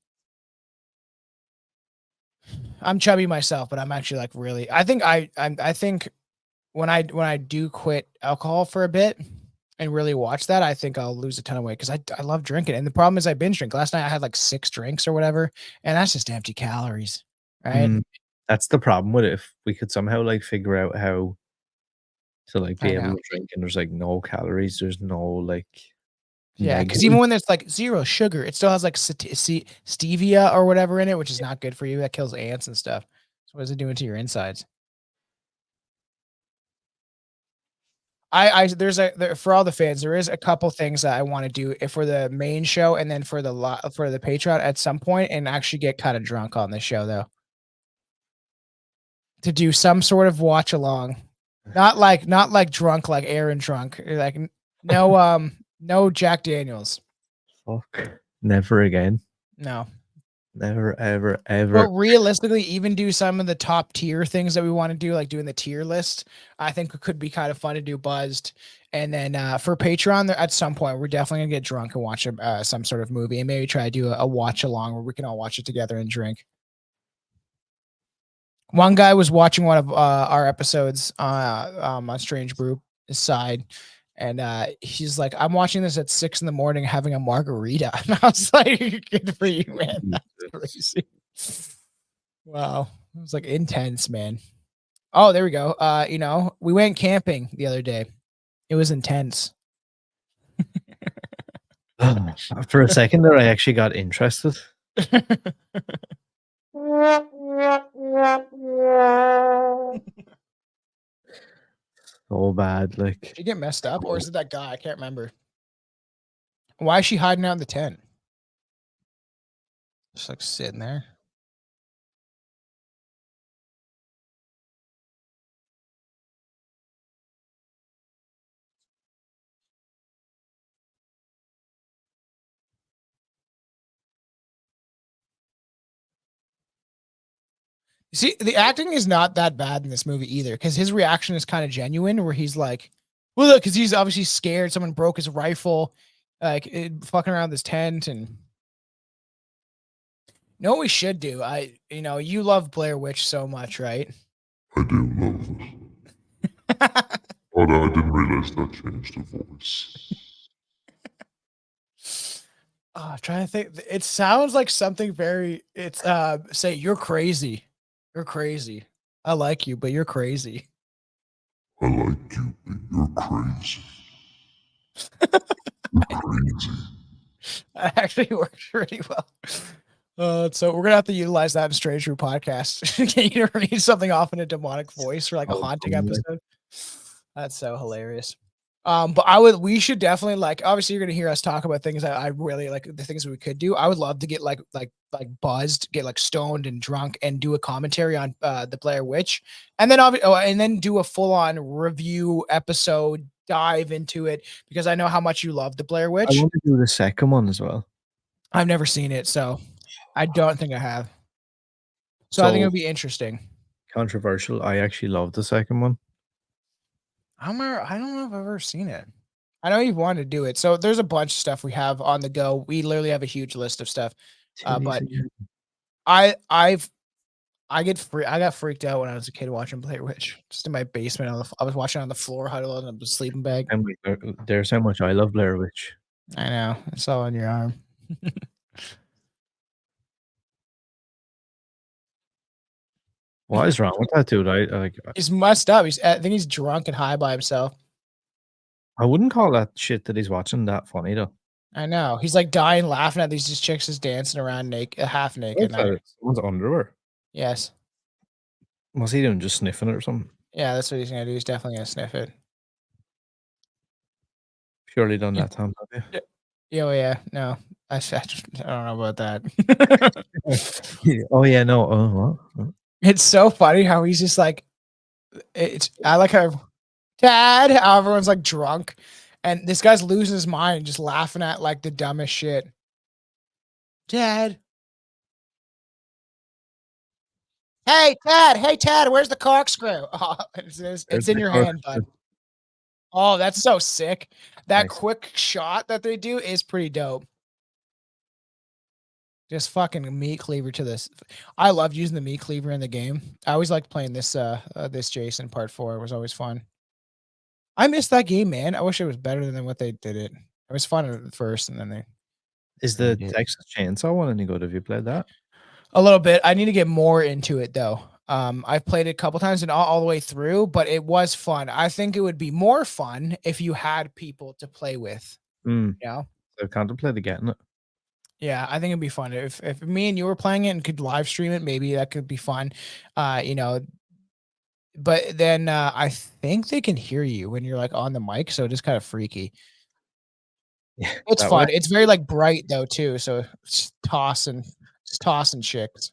I'm chubby myself, but I'm actually like really. I think when I do quit alcohol for a bit and really watch that, I think I'll lose a ton of weight because I love drinking. And the problem is I binge drink. Last night I had like 6 drinks or whatever, and that's just empty calories, right? Mm, that's the problem with it. If we could somehow, like, figure out how to, like, be I able know. to drink and there's, like, no calories, there's no, like, Yeah, because even negative. when there's like zero sugar, it still has like stevia or whatever in it, which is not good for you. That kills ants and stuff. So what is it doing to your insides? I there's for all the fans, there is a couple things that I want to do if for the main show and then for the for the Patreon at some point and actually get kind of drunk on this show though. To do some sort of watch along. Not like drunk like Aaron drunk. Like no no Jack Daniels. Fuck. Never again. No. Never, ever, But ever. realistically, even do some of the top tier things that we want to do, like doing the tier list. I think it could be kind of fun to do buzzed. And then for Patreon, at some point, we're definitely gonna get drunk and watch some sort of movie, and maybe try to do a watch along where we can all watch it together and drink. One guy was watching one of our episodes on Strange Brew side, and he's like, "I'm watching this at 6 in the morning, having a margarita." And I was like, "Good for you, man. That's crazy." Wow. It was like intense, man. Oh, there we go. You know, we went camping the other day. It was intense. For a second there, I actually got interested. Did So bad, like, she get messed up, or is it that guy? I can't remember. Why is she hiding out in the tent? Just like sitting there. See, the acting is not that bad in this movie either, because his reaction is kind of genuine, where he's like, "Well, look," because he's obviously scared. Someone broke his rifle, like fucking around this tent, and know what we should do? You love Blair Witch so much, right? I do love it. Oh, I didn't realize that changed the voice. Oh, I'm trying to think. It sounds like something very. It's say you're crazy. You're crazy. I like you, but you're crazy. I like you, but you're crazy. You're crazy. That actually works pretty well. So we're gonna have to utilize that in Strange Brew podcast. Can you read something off in a demonic voice for like a Oh, haunting totally. episode? That's so hilarious. But we should definitely like, obviously you're gonna hear us talk about things that I really like, the things we could do. I would love to get like buzzed, get like stoned and drunk and do a commentary on the Blair Witch. And then and then do a full on review episode, dive into it because I know how much you love the Blair I Witch. want to do the second one as well. I've never seen it, so I don't think I have. So I think it would be interesting. Controversial. I actually love the second one. I don't know if I've ever seen it. I know you've wanted to do it. So there's a bunch of stuff we have on the go. We literally have a huge list of stuff. But I got freaked out when I was a kid watching Blair Witch. Just in my basement. I was watching on the floor, huddled in a sleeping bag. And there's how much I love Blair Witch. I know. It's all on your arm. What is wrong with that dude? I He's messed up. I think he's drunk and high by himself. I wouldn't call that shit that he's watching that funny though. I know. He's like dying laughing at these just chicks just dancing around naked, half naked. Someone's underwear. Yes. What's he doing? Just sniffing it or something? Yeah, that's what he's gonna do. He's definitely gonna sniff it. Purely done that, Tom. Have you? Yeah. No, I don't know about that. Oh yeah, no. Oh, what? It's so funny how he's just like, I like how Dad, how everyone's like drunk, and this guy's losing his mind, just laughing at like the dumbest shit. Dad. Hey, Tad, where's the corkscrew? Oh, it's in your hand, bud. Oh, that's so sick. That quick shot that they do is pretty dope. Just fucking meat cleaver to this. I love using the meat cleaver in the game. I always liked playing this this Jason part 4. It was always fun. I missed that game, man. I wish it was better than what they did it. It was fun at first, and then they. Is the Texas Chainsaw one any good? Have you played that? A little bit. I need to get more into it though. I've played it a couple times and all the way through, but it was fun. I think it would be more fun if you had people to play with. You know? I've contemplated getting it. Yeah, I think it'd be fun if me and you were playing it and could live stream it. Maybe that could be fun. But then I think they can hear you when you're like on the mic, so it's kind of freaky. Yeah, it's fun. It's very like bright though too, so it's tossing chicks.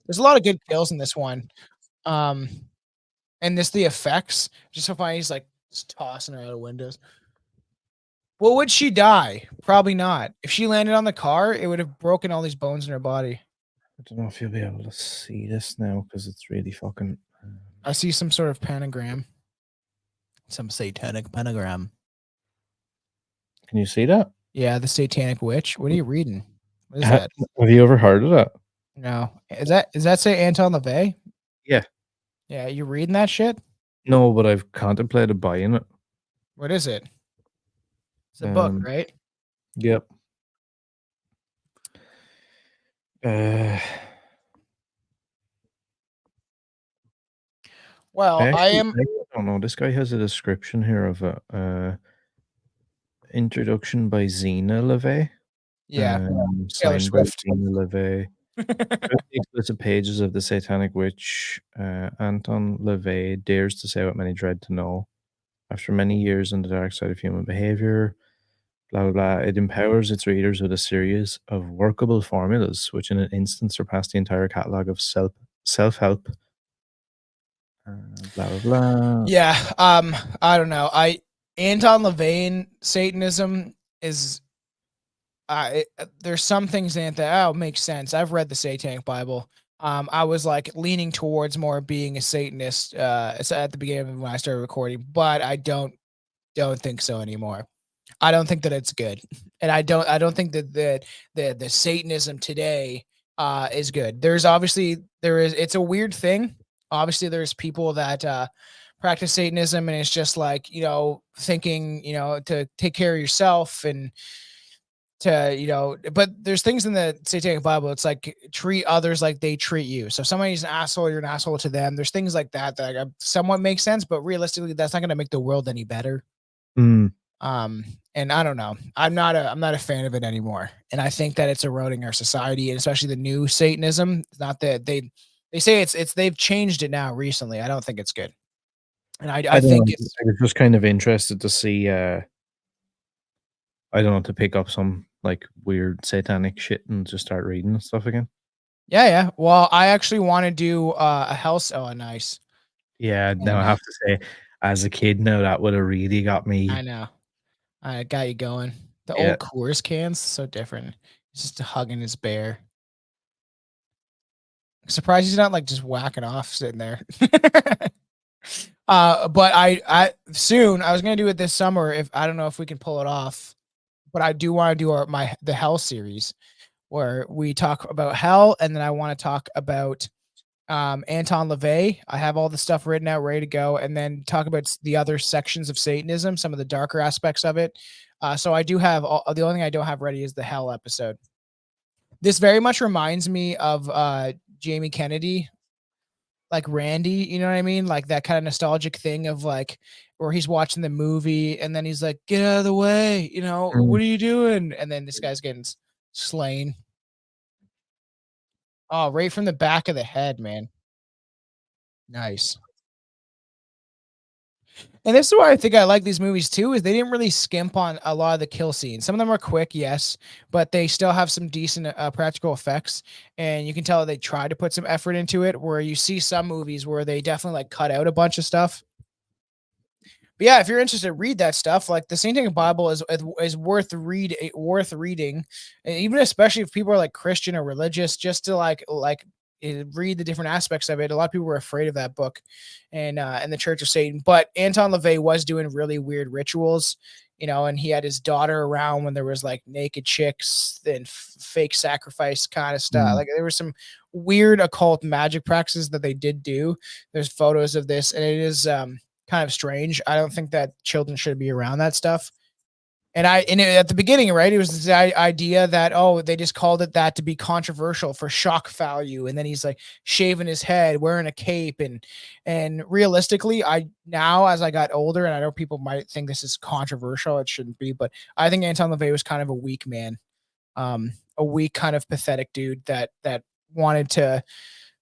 There's a lot of good kills in this one. And the effects just so funny. He's like just tossing her out of windows. Well, would she die? Probably not. If she landed on the car, it would have broken all these bones in her body. I don't know if you'll be able to see this now because it's really fucking. I see some sort of pentagram. Some satanic pentagram. Can you see that? Yeah, the satanic witch. What are you reading? What is that? Have you ever heard of that? No. Is that say Anton LaVey? Yeah. Yeah, you reading that shit? No, but I've contemplated buying it. What is it? It's a book, right? Yep. Well, I don't know. This guy has a description here of a introduction by Zena LaVey. Yeah, Taylor Swift. Zena LaVey. Explicit pages of the Satanic Witch. Anton LaVey dares to say what many dread to know. After many years on the dark side of human behavior, blah, blah, blah, it empowers its readers with a series of workable formulas, which in an instant surpass the entire catalog of self-help. Blah, blah, blah. Yeah, I don't know. Anton LaVey Satanism is there's some things in it that makes sense. I've read the Satanic Bible. I was like leaning towards more being a Satanist at the beginning when I started recording, but I don't think so anymore. I don't think that it's good, and I don't think that the Satanism today is good. It's a weird thing. Obviously, there's people that practice Satanism, and it's just like thinking to take care of yourself and but there's things in the Satanic Bible. It's like treat others like they treat you. So if somebody's an asshole, you're an asshole to them. There's things like that somewhat make sense, but realistically, that's not going to make the world any better. Mm. And I don't know. I'm not a fan of it anymore. And I think that it's eroding our society, and especially the new Satanism. Not that they say they've changed it now recently. I don't think it's good. And I I don't think know. it's I was just kind of interested to see. I don't know, to pick up some like weird satanic shit and just start reading and stuff again. yeah. Well, I actually want to do a house. Oh, nice. Yeah, no, And I have to say, as a kid, no, that would have really got I me. know. I got you going. The Yeah, old Coors cans, so different. He's just hugging his bear. Surprised he's not like just whacking off sitting there. But I soon I was gonna do it this summer. If I don't know if we can pull it off, but I do want to do the Hell series where we talk about hell, and then I want to talk about Anton LaVey. I have all the stuff written out, ready to go, and then talk about the other sections of Satanism, some of the darker aspects of it. So I do have the only thing I don't have ready is the hell episode. This very much reminds me of Jamie Kennedy, like Randy, you know what I mean? Like that kind of nostalgic thing of like where he's watching the movie and then he's like, "Get out of the way, mm, what are you doing?" And then this guy's getting slain. Oh, right from the back of the head, man. Nice. And this is why I think I like these movies too, is they didn't really skimp on a lot of the kill scenes. Some of them are quick, yes, but they still have some decent practical effects, and you can tell they tried to put some effort into it. Where you see some movies where they definitely like cut out a bunch of stuff. But yeah, if you're interested, read that stuff. Like the Satanic Bible is worth reading, and even especially if people are like Christian or religious, just to read the different aspects of it. A lot of people were afraid of that book, and the Church of Satan. But Anton LaVey was doing really weird rituals, and he had his daughter around when there was like naked chicks and fake sacrifice kind of stuff. mm. Like there was some weird occult magic practices that they did do. There's photos of this, and it is kind of strange. I don't think that children should be around that stuff. At the beginning, right, it was this idea that they just called it that to be controversial for shock value, and then he's like shaving his head, wearing a cape, and realistically, I now as I got older, and I know people might think this is controversial, it shouldn't be, but I think Anton LaVey was kind of a weak man, a weak kind of pathetic dude that wanted to,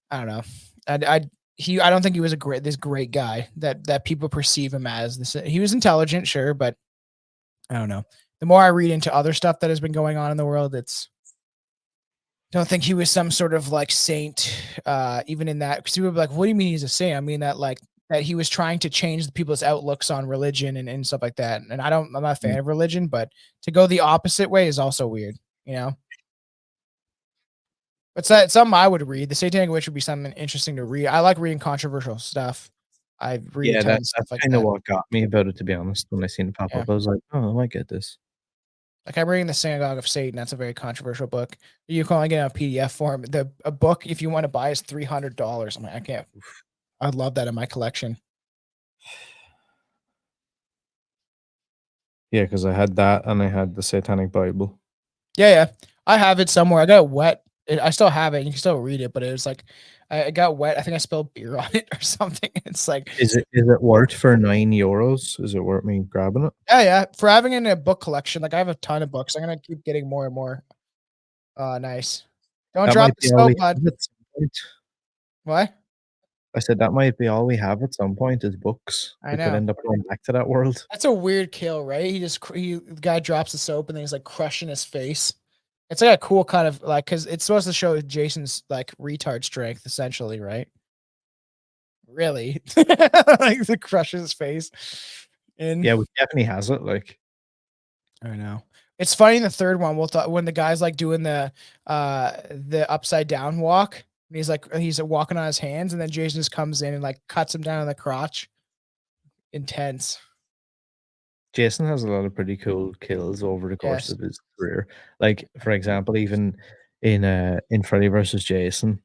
I don't know, I don't think he was this great guy that people perceive him as. He was intelligent, sure, but I don't know. The more I read into other stuff that has been going on in the world, don't think he was some sort of like saint, even in that. Because people be like, "What do you mean he's a saint?" I mean that he was trying to change the people's outlooks on religion and stuff like that. And I'm not a fan of religion, but to go the opposite way is also weird, you know. But something I would read. The Satanic Witch would be something interesting to read. I like reading controversial stuff. I read a Yeah, ton of stuff that's like kind of that. what got me about it, to be honest. When I seen it pop Yeah. up, I was like, "Oh, I might get this." Like I'm reading the Synagogue of Satan. That's a very controversial book. You can only get it on PDF form. A book, if you want to buy, is $300. I'm like, I can't. I'd love that in my collection. Yeah, because I had that and I had the Satanic Bible. Yeah. I have it somewhere. I got it wet. I still have it. You can still read it, but it was like I got wet. I think I spilled beer on it or something. It's like, Is it worth for €9? Is it worth me grabbing it? yeah. For having it in a book collection, like I have a ton of books. I'm gonna keep getting more and more. Nice. Don't That drop might the be all we soap, bud. have at some point. What? I said that might be all we have at some point is books. I We could know. end up going back to that world. That's a weird kill, right? The guy drops the soap and then he's like crushing his face. It's like a cool kind of like because it's supposed to show Jason's like retard strength, essentially, right? Really, like the crushes his face. And Yeah, we definitely has it. Like, I know it's funny in the third one. When the guy's like doing the upside down walk, and he's walking on his hands, and then Jason just comes in and like cuts him down in the crotch. Intense. Jason has a lot of pretty cool kills over the course Yes. of his career. Like, for example, even in Freddy versus Jason,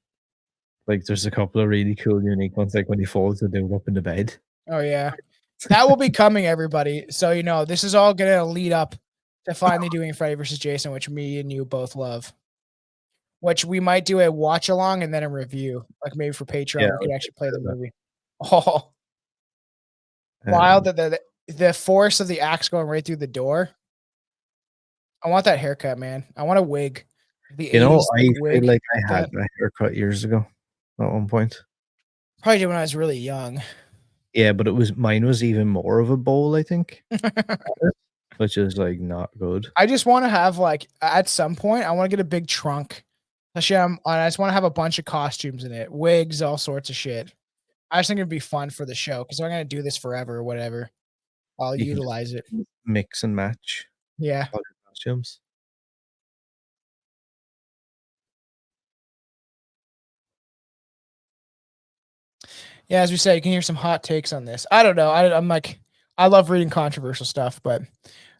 like there's a couple of really cool, unique ones, like when he falls the dude up in the bed. Oh yeah. That will be coming, everybody. So this is all gonna lead up to finally doing Freddy versus Jason, which me and you both love. Which we might do a watch along and then a review, like maybe for Patreon. Yeah, We I could would actually play the do that. movie. Oh, wild that the force of the axe going right through the door. I want that haircut, man. I want a wig. The You know, 80s I feel wig like I like had that. a haircut years ago at one point. Probably did when I was really young. Yeah, but mine was even more of a bowl, I think, which is like not good. I just want to have like at some point I want to get a big trunk. Actually, I just want to have a bunch of costumes in it, wigs, all sorts of shit. I just think it'd be fun for the show because I'm gonna do this forever or whatever. I'll You can utilize it. just mix and match Yeah. all your costumes. Yeah, as we say, you can hear some hot takes on this. I don't know. I'm like, I love reading controversial stuff, but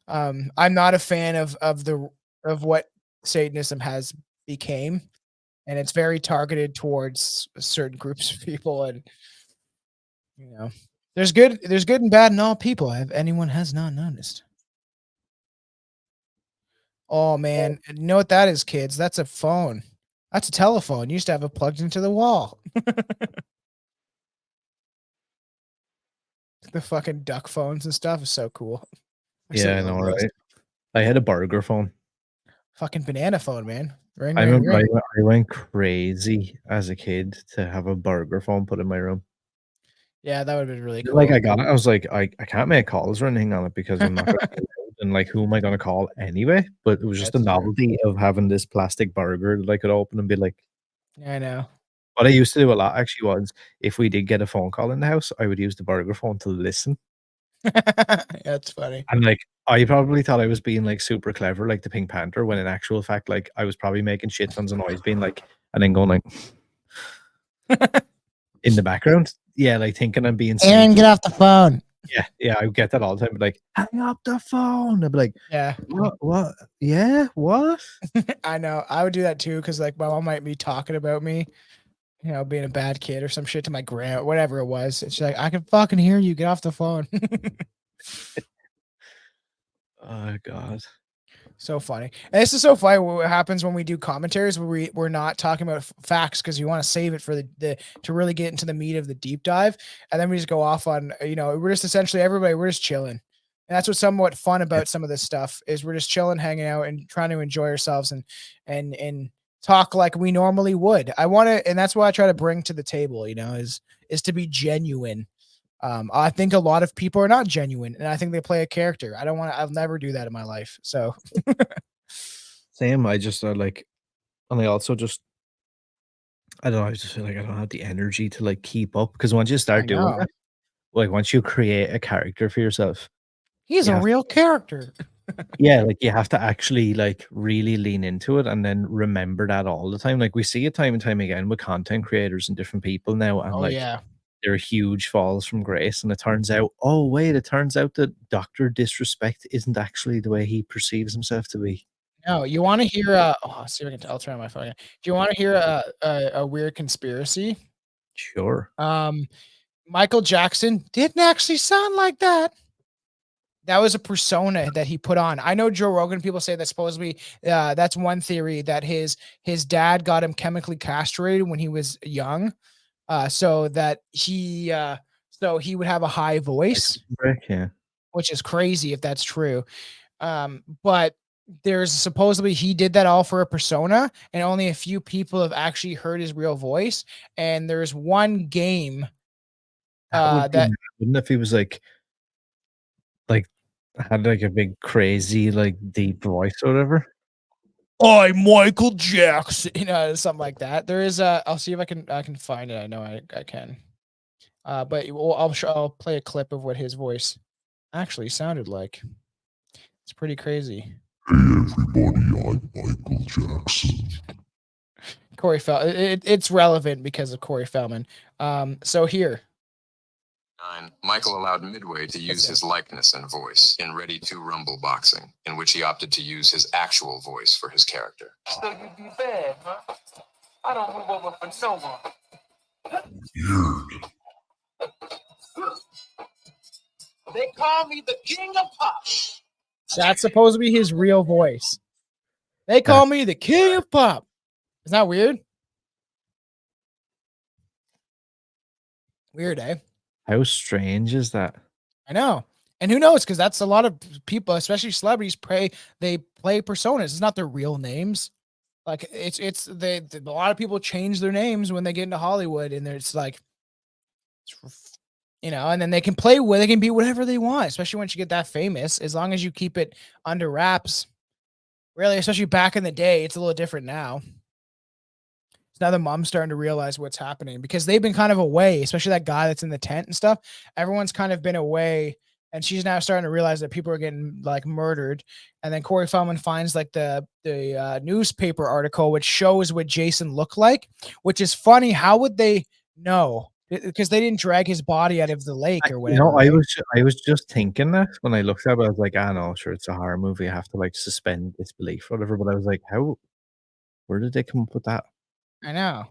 I'm not a fan of what Satanism has became, and it's very targeted towards certain groups of people, and there's good and bad in all people. If anyone has not noticed. Oh man, you know what that is, kids? That's a phone. That's a telephone. You used to have it plugged into the wall. The fucking duck phones and stuff is so cool. Yeah, I know, right? I had a burger phone. Fucking banana phone, man. Ring, I ring, remember ring. I went crazy as a kid to have a burger phone put in my room. Yeah, that would have been really cool. Like I got it, I was like, I can't make calls or anything on it because I'm not gonna be allowed, and like who am I gonna call anyway? But it was just the That's true. novelty of having this plastic burger that I could open and be like. I know. What I used to do a lot actually was if we did get a phone call in the house, I would use the burger phone to listen. That's funny. And like I probably thought I was being like super clever, like the Pink Panther, when in actual fact, like I was probably making shit tons of noise, being like, and then going like in the background. Yeah, like thinking I'm being Aaron, sneaky. get off the phone. Yeah, I would get that all the time. Like, hang up the phone. I'd be like, Yeah, what? Yeah, what? I know. I would do that too because like my mom might be talking about me, being a bad kid or some shit to my grand, whatever it was. And she's like, I can fucking hear you. Get off the phone. Oh God. So funny. And this is so funny what happens when we do commentaries where we're not talking about facts because you want to save it for the to really get into the meat of the deep dive. And then we just go off on, we're just essentially everybody, we're just chilling. And that's what's somewhat fun about some of this stuff is we're just chilling, hanging out and trying to enjoy ourselves and talk like we normally would. And that's what I try to bring to the table, is to be genuine. I think a lot of people are not genuine, and I think they play a character. I'll never do that in my life. So, Same. I just like, and I also just, I don't know. I just feel like I don't have the energy to like keep up because once you I start doing know that, like once you create a character for yourself, he's you a have real character. yeah, like you have to actually like really lean into it and then remember that all the time. Like we see it time and time again with content creators and different people now, and Oh like yeah, there are huge falls from grace. And it turns out, oh wait, it turns out that Dr. Disrespect isn't actually the way he perceives himself to be. no. You want to hear? See if I can. I'll turn on my phone. Again. Do you want to hear a weird conspiracy? Sure. Michael Jackson didn't actually sound like that. That was a persona that he put on. I know Joe Rogan. People say that supposedly that's one theory that his dad got him chemically castrated when he was young, so that he would have a high voice, Yeah. which is crazy if that's true. But there's supposedly he did that all for a persona, and only a few people have actually heard his real voice. And there's one game That would be that mad, wouldn't it, if he was like had like a big crazy like deep voice or whatever. I'm Michael Jackson, something like that. There is I'll see if I can find it. I know I can. But I'll play a clip of what his voice actually sounded like. It's pretty crazy. Hey everybody, I'm Michael Jackson. Corey Feldman. It's relevant because of Corey Feldman. So here. Michael allowed Midway to use his likeness and voice in Ready to Rumble Boxing, in which he opted to use his actual voice for his character. So you be bad, huh? I don't move over for no one. Weird. They call me the king of pop. That's supposed to be his real voice. They call me the king of pop. Isn't that weird? Weird, eh? How strange is that? I know. And who knows? Because that's a lot of people, especially celebrities, they play personas. It's not their real names. Like a lot of people change their names when they get into Hollywood, and it's like, and then they can be whatever they want, especially once you get that famous, as long as you keep it under wraps. Really, especially back in the day, it's a little different now. Now the mom's starting to realize what's happening because they've been kind of away, especially that guy that's in the tent and stuff. Everyone's kind of been away, and she's now starting to realize that people are getting like murdered. And then Corey Feldman finds like the newspaper article which shows what Jason looked like, which is funny. How would they know? Because they didn't drag his body out of the lake or whatever. Right? I was just thinking that when I looked at it, I was like, no, sure, it's a horror movie. I have to like suspend disbelief or whatever. But I was like, where did they come up with that? I know.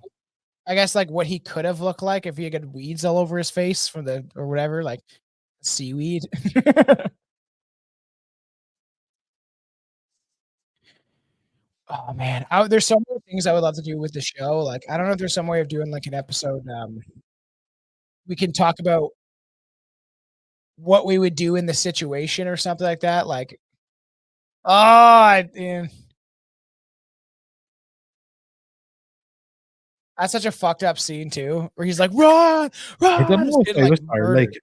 I guess like what he could have looked like if he had weeds all over his face or whatever, like seaweed. Oh man, there's so many things I would love to do with the show. Like I don't know if there's some way of doing like an episode. We can talk about what we would do in the situation or something like that. Like, that's such a fucked up scene too, where he's like, "Run, run!" I don't know if I was murdered.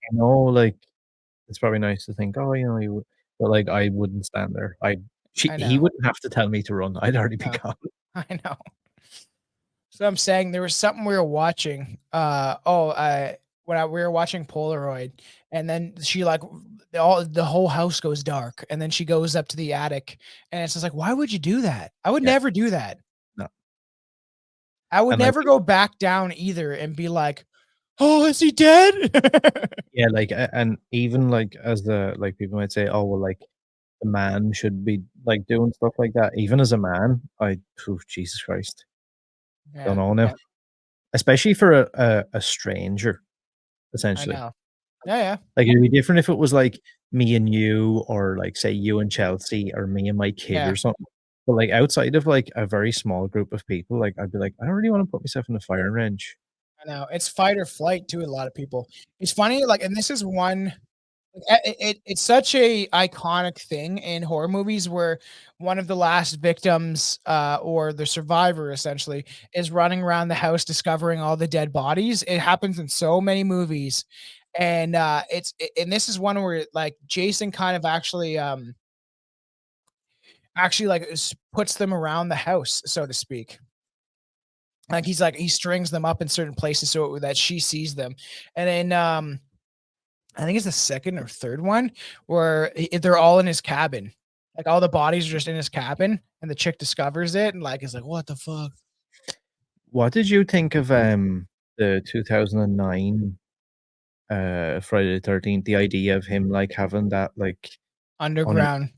it's probably nice to think, you would, but like I wouldn't stand there. He wouldn't have to tell me to run. I'd already be gone. I know. So I'm saying there was something we were watching. We were watching Polaroid, and then she like the whole house goes dark, and then she goes up to the attic, and it's just like, why would you do that? I would never do that. No. I would never go back down either and be like, oh, is he dead? Yeah, like, and even like as people might say, oh well, like the man should be like doing stuff like that. Even as a man, Jesus Christ, don't know now. Especially for a stranger, essentially. I know. Yeah. Like it'd be different if it was like me and you, or like say you and Chelsea, or me and my kid or something. But like outside of like a very small group of people, like I'd be like, I don't really want to put myself in the firing range. I know. It's fight or flight to a lot of people. It's funny, like, and this is one. It's such a iconic thing in horror movies where one of the last victims or the survivor essentially is running around the house discovering all the dead bodies. It happens in so many movies, and this is one where like Jason kind of actually like puts them around the house, so to speak. Like he strings them up in certain places so that she sees them, and then I think it's the second or third one where they're all in his cabin. Like all the bodies are just in his cabin, and the chick discovers it and like is like, what the fuck? What did you think of the 2009 Friday the 13th? The idea of him like having that like underground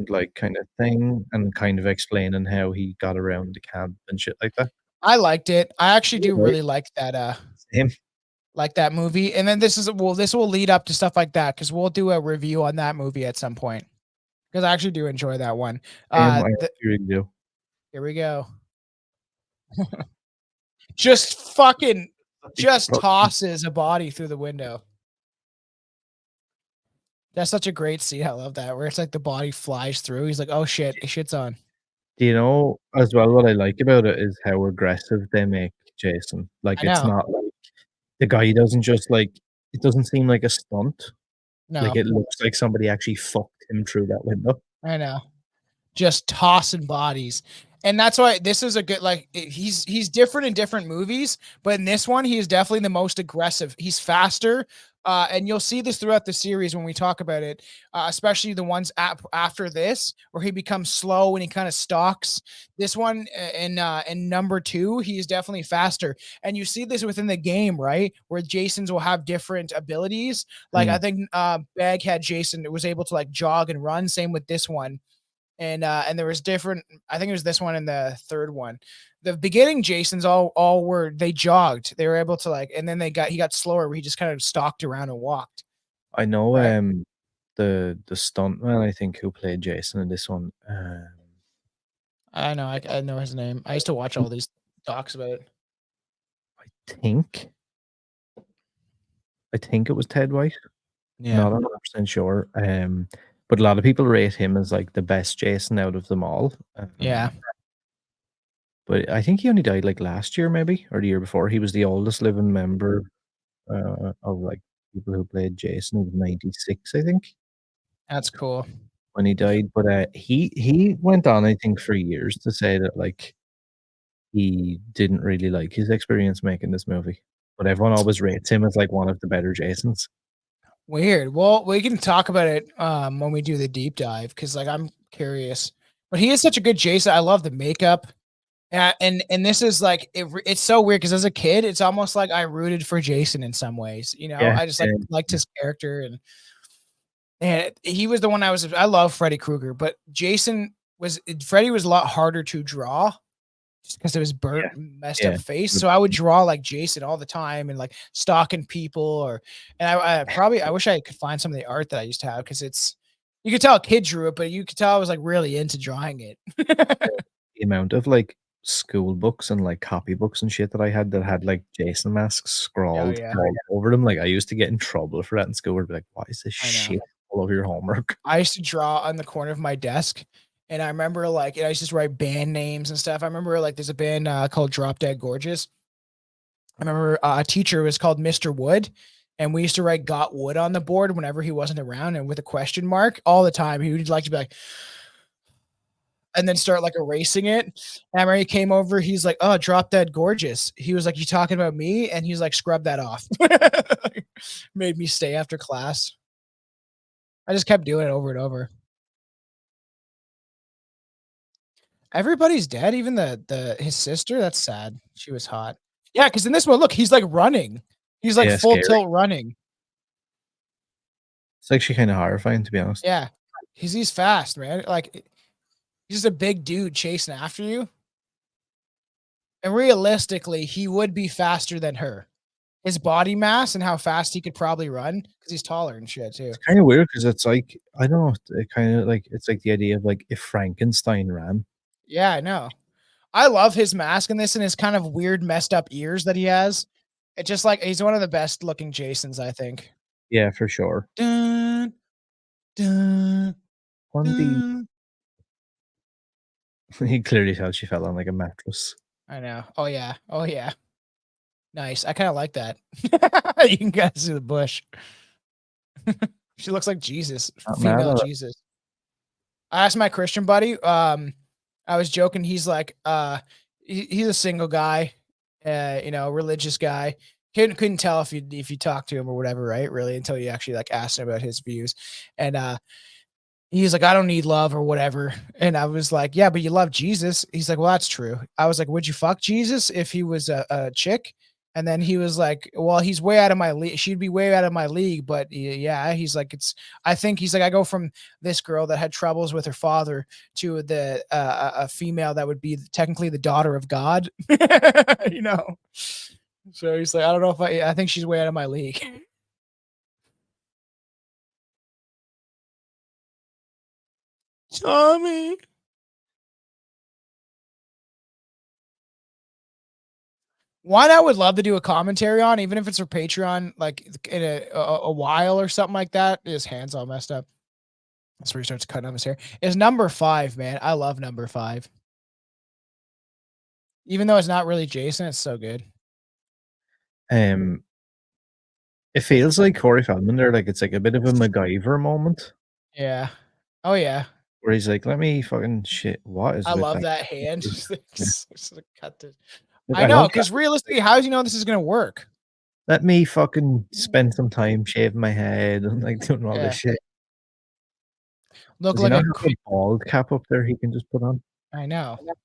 like kind of thing, and kind of explaining how he got around the cab and shit like that. I liked it. I actually do really like that. Same. Like that movie, and then this will lead up to stuff like that because we'll do a review on that movie at some point because I actually do enjoy that one. Here we go. just tosses a body through the window. That's such a great scene. I love that where it's like the body flies through. He's like, oh shit, shit's on. Do you know as well what I like about it is how aggressive they make Jason. Like it's not like the guy doesn't just like, it doesn't seem like a stunt. No. Like it looks like somebody actually fucked him through that window. I know. Just tossing bodies. And that's why this is a good, like, he's different in different movies, but in this one, he is definitely the most aggressive. He's faster, And you'll see this throughout the series when we talk about it, especially the ones after this, where he becomes slow and he kind of stalks. This one in number 2, he is definitely faster, and you see this within the game, right? Where Jason's will have different abilities. Like I think Baghead Jason was able to like jog and run. Same with this one. And there was different. I think it was this one and the third one. The beginning Jasons all were they jogged. They were able to like, and then he got slower where he just kind of stalked around and walked. I know Right. the stuntman I think who played Jason in this one. I know. I know his name. I used to watch all these talks about it. I think it was Ted White. Yeah. Not 100% sure. But a lot of people rate him as like the best Jason out of them all. Yeah. But I think he only died like last year, maybe, or the year before. He was the oldest living member of like people who played Jason. He was 96, I think, That's cool. when he died. But he went on, I think, for years to say that like he didn't really like his experience making this movie. But everyone always rates him as like one of the better Jasons. Weird. Well, we can talk about it when we do the deep dive because like I'm curious. But he is such a good Jason. I love the makeup. And this is like it's so weird because as a kid, it's almost like I rooted for Jason in some ways. You know, Yeah, I just liked his character and he was the one I love Freddy Krueger, but Freddy was a lot harder to draw just because of his burnt, messed up face. So I would draw like Jason all the time and like stalking people and I wish I could find some of the art that I used to have because you could tell a kid drew it, but you could tell I was like really into drawing it. The amount of like school books and like copybooks and shit that I had that had like Jason masks scrawled all over them. Like I used to get in trouble for that in school. Where be like, why is this shit all over your homework? I used to draw on the corner of my desk, and I remember like I used to just write band names and stuff. I remember like there's a band called Drop Dead Gorgeous. I remember a teacher was called Mr. Wood, and we used to write "Got Wood" on the board whenever he wasn't around, and with a question mark all the time. He would like to be like, and then start like erasing it. And I remember he came over. He's like, "Oh, Drop Dead Gorgeous." He was like, "You talking about me?" And he's like, "Scrub that off." Made me stay after class. I just kept doing it over and over. Everybody's dead, even his sister. That's sad. She was hot. Yeah, because in this one, look, he's like running. He's like full tilt running. It's actually kind of horrifying, to be honest. Yeah, he's fast, man. Like he's just a big dude chasing after you. And realistically, he would be faster than her. His body mass and how fast he could probably run because he's taller and shit too. It's kind of weird because it's like I don't know. It kind of like it's like the idea of like if Frankenstein ran. Yeah, I know. I love his mask in this and his kind of weird, messed up ears that he has. It's just like he's one of the best looking Jasons, I think. Yeah, for sure. Dun, dun, dun. He clearly tells she fell on like a mattress. I know. Oh yeah. Oh yeah. Nice. I kind of like that. You can kind of see the bush. She looks like Jesus, female Jesus. I asked my Christian buddy. I was joking. He's like, he's a single guy, religious guy. Couldn't tell if you talk to him or whatever, right? Really, until you actually like asked him about his views, and he's like, I don't need love or whatever. And I was like, yeah, but you love Jesus. He's like, well, that's true. I was like, would you fuck Jesus if he was a chick? And then he was like, well, he's way out of my league. She'd be way out of my league. But yeah, he's like, I go from this girl that had troubles with her father to a female that would be technically the daughter of God, you know? So he's like, I don't know if I think she's way out of my league. Tommy. One I would love to do a commentary on, even if it's for Patreon, like in a while or something like that. His hands all messed up. That's where he starts cutting off his hair. Is number 5, man. I love number 5. Even though it's not really Jason, it's so good. It feels like Corey Feldman there, like it's like a bit of a MacGyver moment. Yeah. Oh yeah. Where he's like, let me fucking shit. What is I with love that hand. Yeah. Cut this. I know, because realistically, how does he know this is gonna work? Let me fucking spend some time shaving my head and like doing all Yeah. this shit. Look Does he like not a. have a bald cap up there he can just put on? I know. As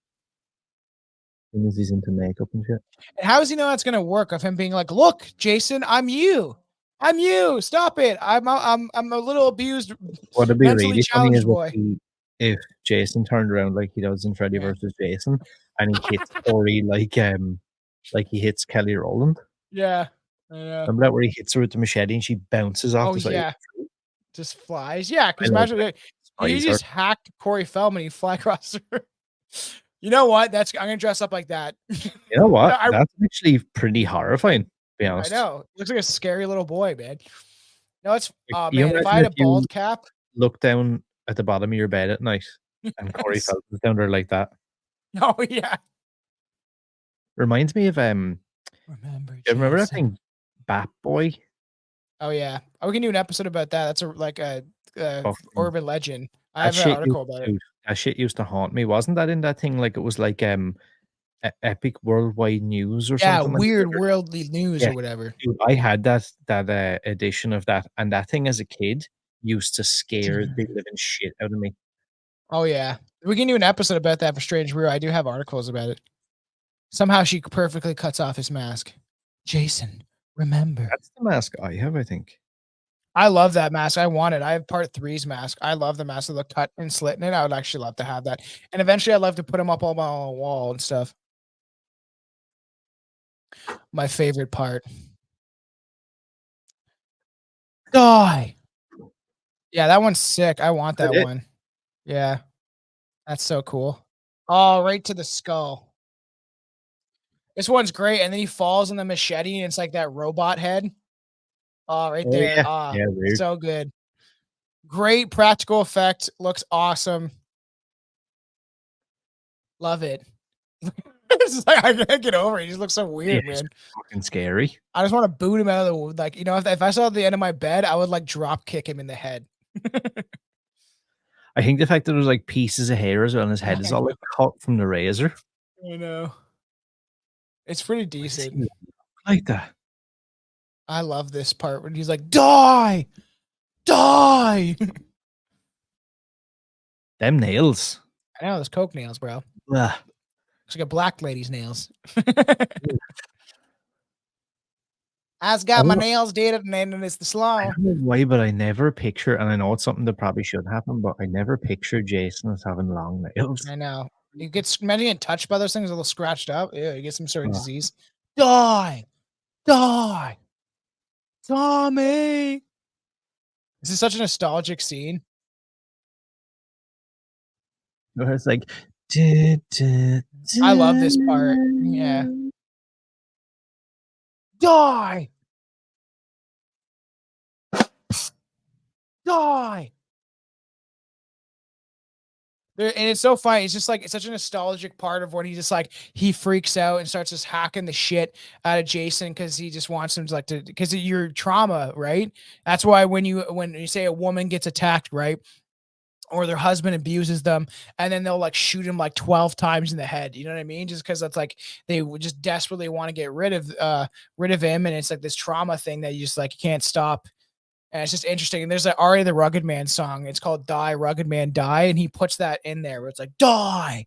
soon as he's into makeup and shit. And how does he know that's gonna work? Of him being like, "Look, Jason, I'm you. I'm you. Stop it. I'm a little abused, What'd be mentally really funny challenged is boy." if Jason turned around like he does in Freddy Yeah. versus Jason and he hits Corey like he hits Kelly Rowland. Yeah. I know. Remember that where he hits her with the machete and she bounces off Oh the side? yeah. Just flies. Yeah, I because know, imagine but he spies her. just hacked Corey Feldman. He fly across her. You know what? I'm gonna dress up like that. You know what? I That's actually pretty horrifying, to be I honest. know. Looks like a scary little boy, man. No, it's Like, oh you man, if I imagine had a if you bald cap. look down at the bottom of your bed at night and Corey Yes. Feldman's down there like that. Oh yeah. Reminds me of Remember, do you remember that Jason. thing Bat Boy? Oh yeah. Oh, we can do an episode about that. That's a Fucking- urban legend. I That have an shit article about it. dude, that shit used to haunt me. Wasn't that in that thing? Like it was like epic worldwide news or Yeah, something like weird that? worldly news Yeah. or whatever. Dude, I had that edition of that, and that thing as a kid used to scare the living shit out of me. Oh yeah. We can do an episode about that for Strange Brew. I do have articles about it. Somehow she perfectly cuts off his mask. Jason, remember. That's the mask I have, I think. I love that mask. I want it. I have part 3's mask. I love the mask with the cut and slit in it. I would actually love to have that. And eventually I'd love to put them up on my wall and stuff. My favorite part. Die. Yeah, that one's sick. I want that it? one. Yeah. That's so cool. Oh, right to the skull. This one's great. And then he falls on the machete and it's like that robot head. Oh, right Oh, there. yeah. Ah, Yeah, weird. so good. Great practical effect. Looks awesome. Love it. It's like, I can't get over it. He just looks so weird, Yeah, it's man. fucking scary. I just want to boot him out of the like, you know, if I saw at the end of my bed, I would like drop kick him in the head. I think the fact that there's like pieces of hair as well, and his head is all like cut from the razor. I know. It's pretty Why does he decent. look like that. I love this part when he's like, die, die. Them nails. I know, those Coke nails, bro. Ugh. Looks like a black lady's nails. I just got my nails did it, and then it's the I slow. don't know why, but I never picture, and I know it's something that probably should happen, but I never picture Jason as having long nails. I know. You get imagine getting touched by those things, a little scratched up. Yeah, you get some sort of Oh. disease. Die, die, Tommy. This is such a nostalgic scene. Where it's like, I love this part. Yeah. Die, die. And it's so funny. It's just like it's such a nostalgic part of when he just like he freaks out and starts just hacking the shit out of Jason because he just wants him to like to because of your trauma, right? That's why when you say a woman gets attacked, right? Or their husband abuses them, and then they'll like shoot him like 12 times in the head. You know what I mean? Just because that's like they would just desperately want to get rid of him, and it's like this trauma thing that you just like can't stop. And it's just interesting. And there's an Ari the Rugged Man song. It's called Die, Rugged Man, Die. And he puts that in there where it's like, die,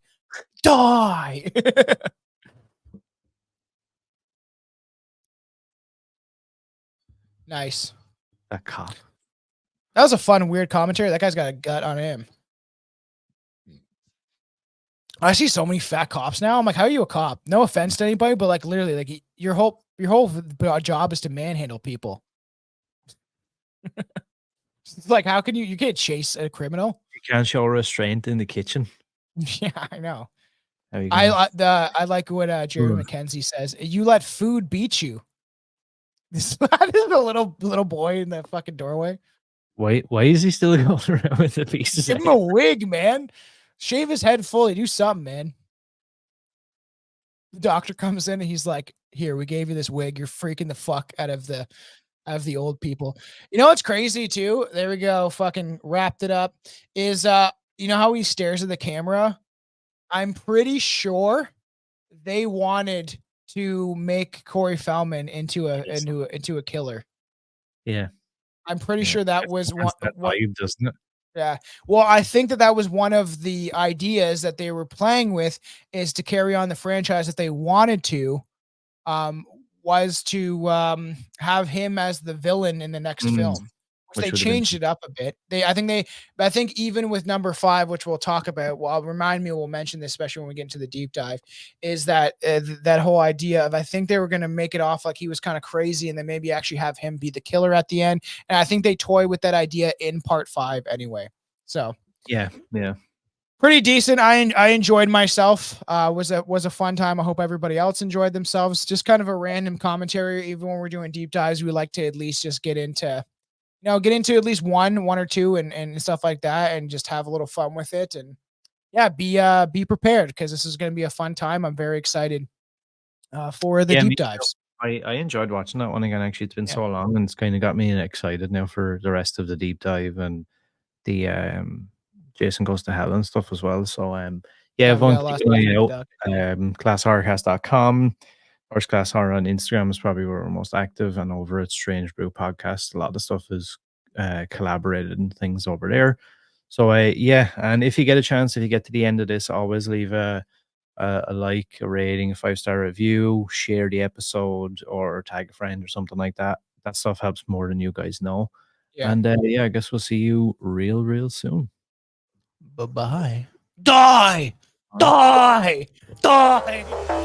die. Nice. that cop. That was a fun, weird commentary. That guy's got a gut on him. I see so many fat cops now. I'm like, how are you a cop? No offense to anybody, but like literally, like your whole job is to manhandle people. It's like, how can you can't chase a criminal? You can't show restraint in the kitchen. Yeah, I know. There you go. I like what Jerry Ugh. McKenzie says. You let food beat you. This is a little boy in the fucking doorway. Why is he still going around with the pieces? Give him a wig, man. Shave his head fully. Do something, man. The doctor comes in and he's like, "Here, we gave you this wig. You're freaking the fuck out of the old people." You know what's crazy too? There we go. Fucking wrapped it up. Is you know how he stares at the camera? I'm pretty sure they wanted to make Corey Feldman into a killer. Yeah. I'm pretty Yeah. sure that was Has that what vibe, doesn't it? yeah. Well, I think that was one of the ideas that they were playing with, is to carry on the franchise that they wanted to, um, was to have him as the villain in the next Mm, film. Which they which would have been changed it up a bit. I think even with number 5, which we'll talk about, well, remind me, we'll mention this, especially when we get into the deep dive, is that that whole idea of, I think they were going to make it off like he was kind of crazy, and then maybe actually have him be the killer at the end. And I think they toy with that idea in part 5 anyway. So yeah. pretty decent. I enjoyed myself. Was a fun time. I hope everybody else enjoyed themselves. Just kind of a random commentary. Even when we're doing deep dives, we like to at least just get into at least one or two and stuff like that, and just have a little fun with it. And yeah, be prepared, because this is going to be a fun time. I'm very excited for the Yeah, me deep too. dives. I enjoyed watching that one again. Actually, it's been Yeah. so long, and it's kind of got me excited now for the rest of the deep dive and the Jason Goes to Hell and stuff as well. So yeah, Yeah, we everyone got a lot keep an eye of out. stuff. ClassHorrorCast.com. First Class Horror on Instagram is probably where we're most active, and over at Strange Brew Podcast, a lot of stuff is collaborated and things over there. So yeah, and if you get a chance, if you get to the end of this, always leave a like, a rating, a 5-star review, share the episode, or tag a friend or something like that. That stuff helps more than you guys know. Yeah. And yeah, I guess we'll see you real soon. Bye-bye. Die! Die! Die!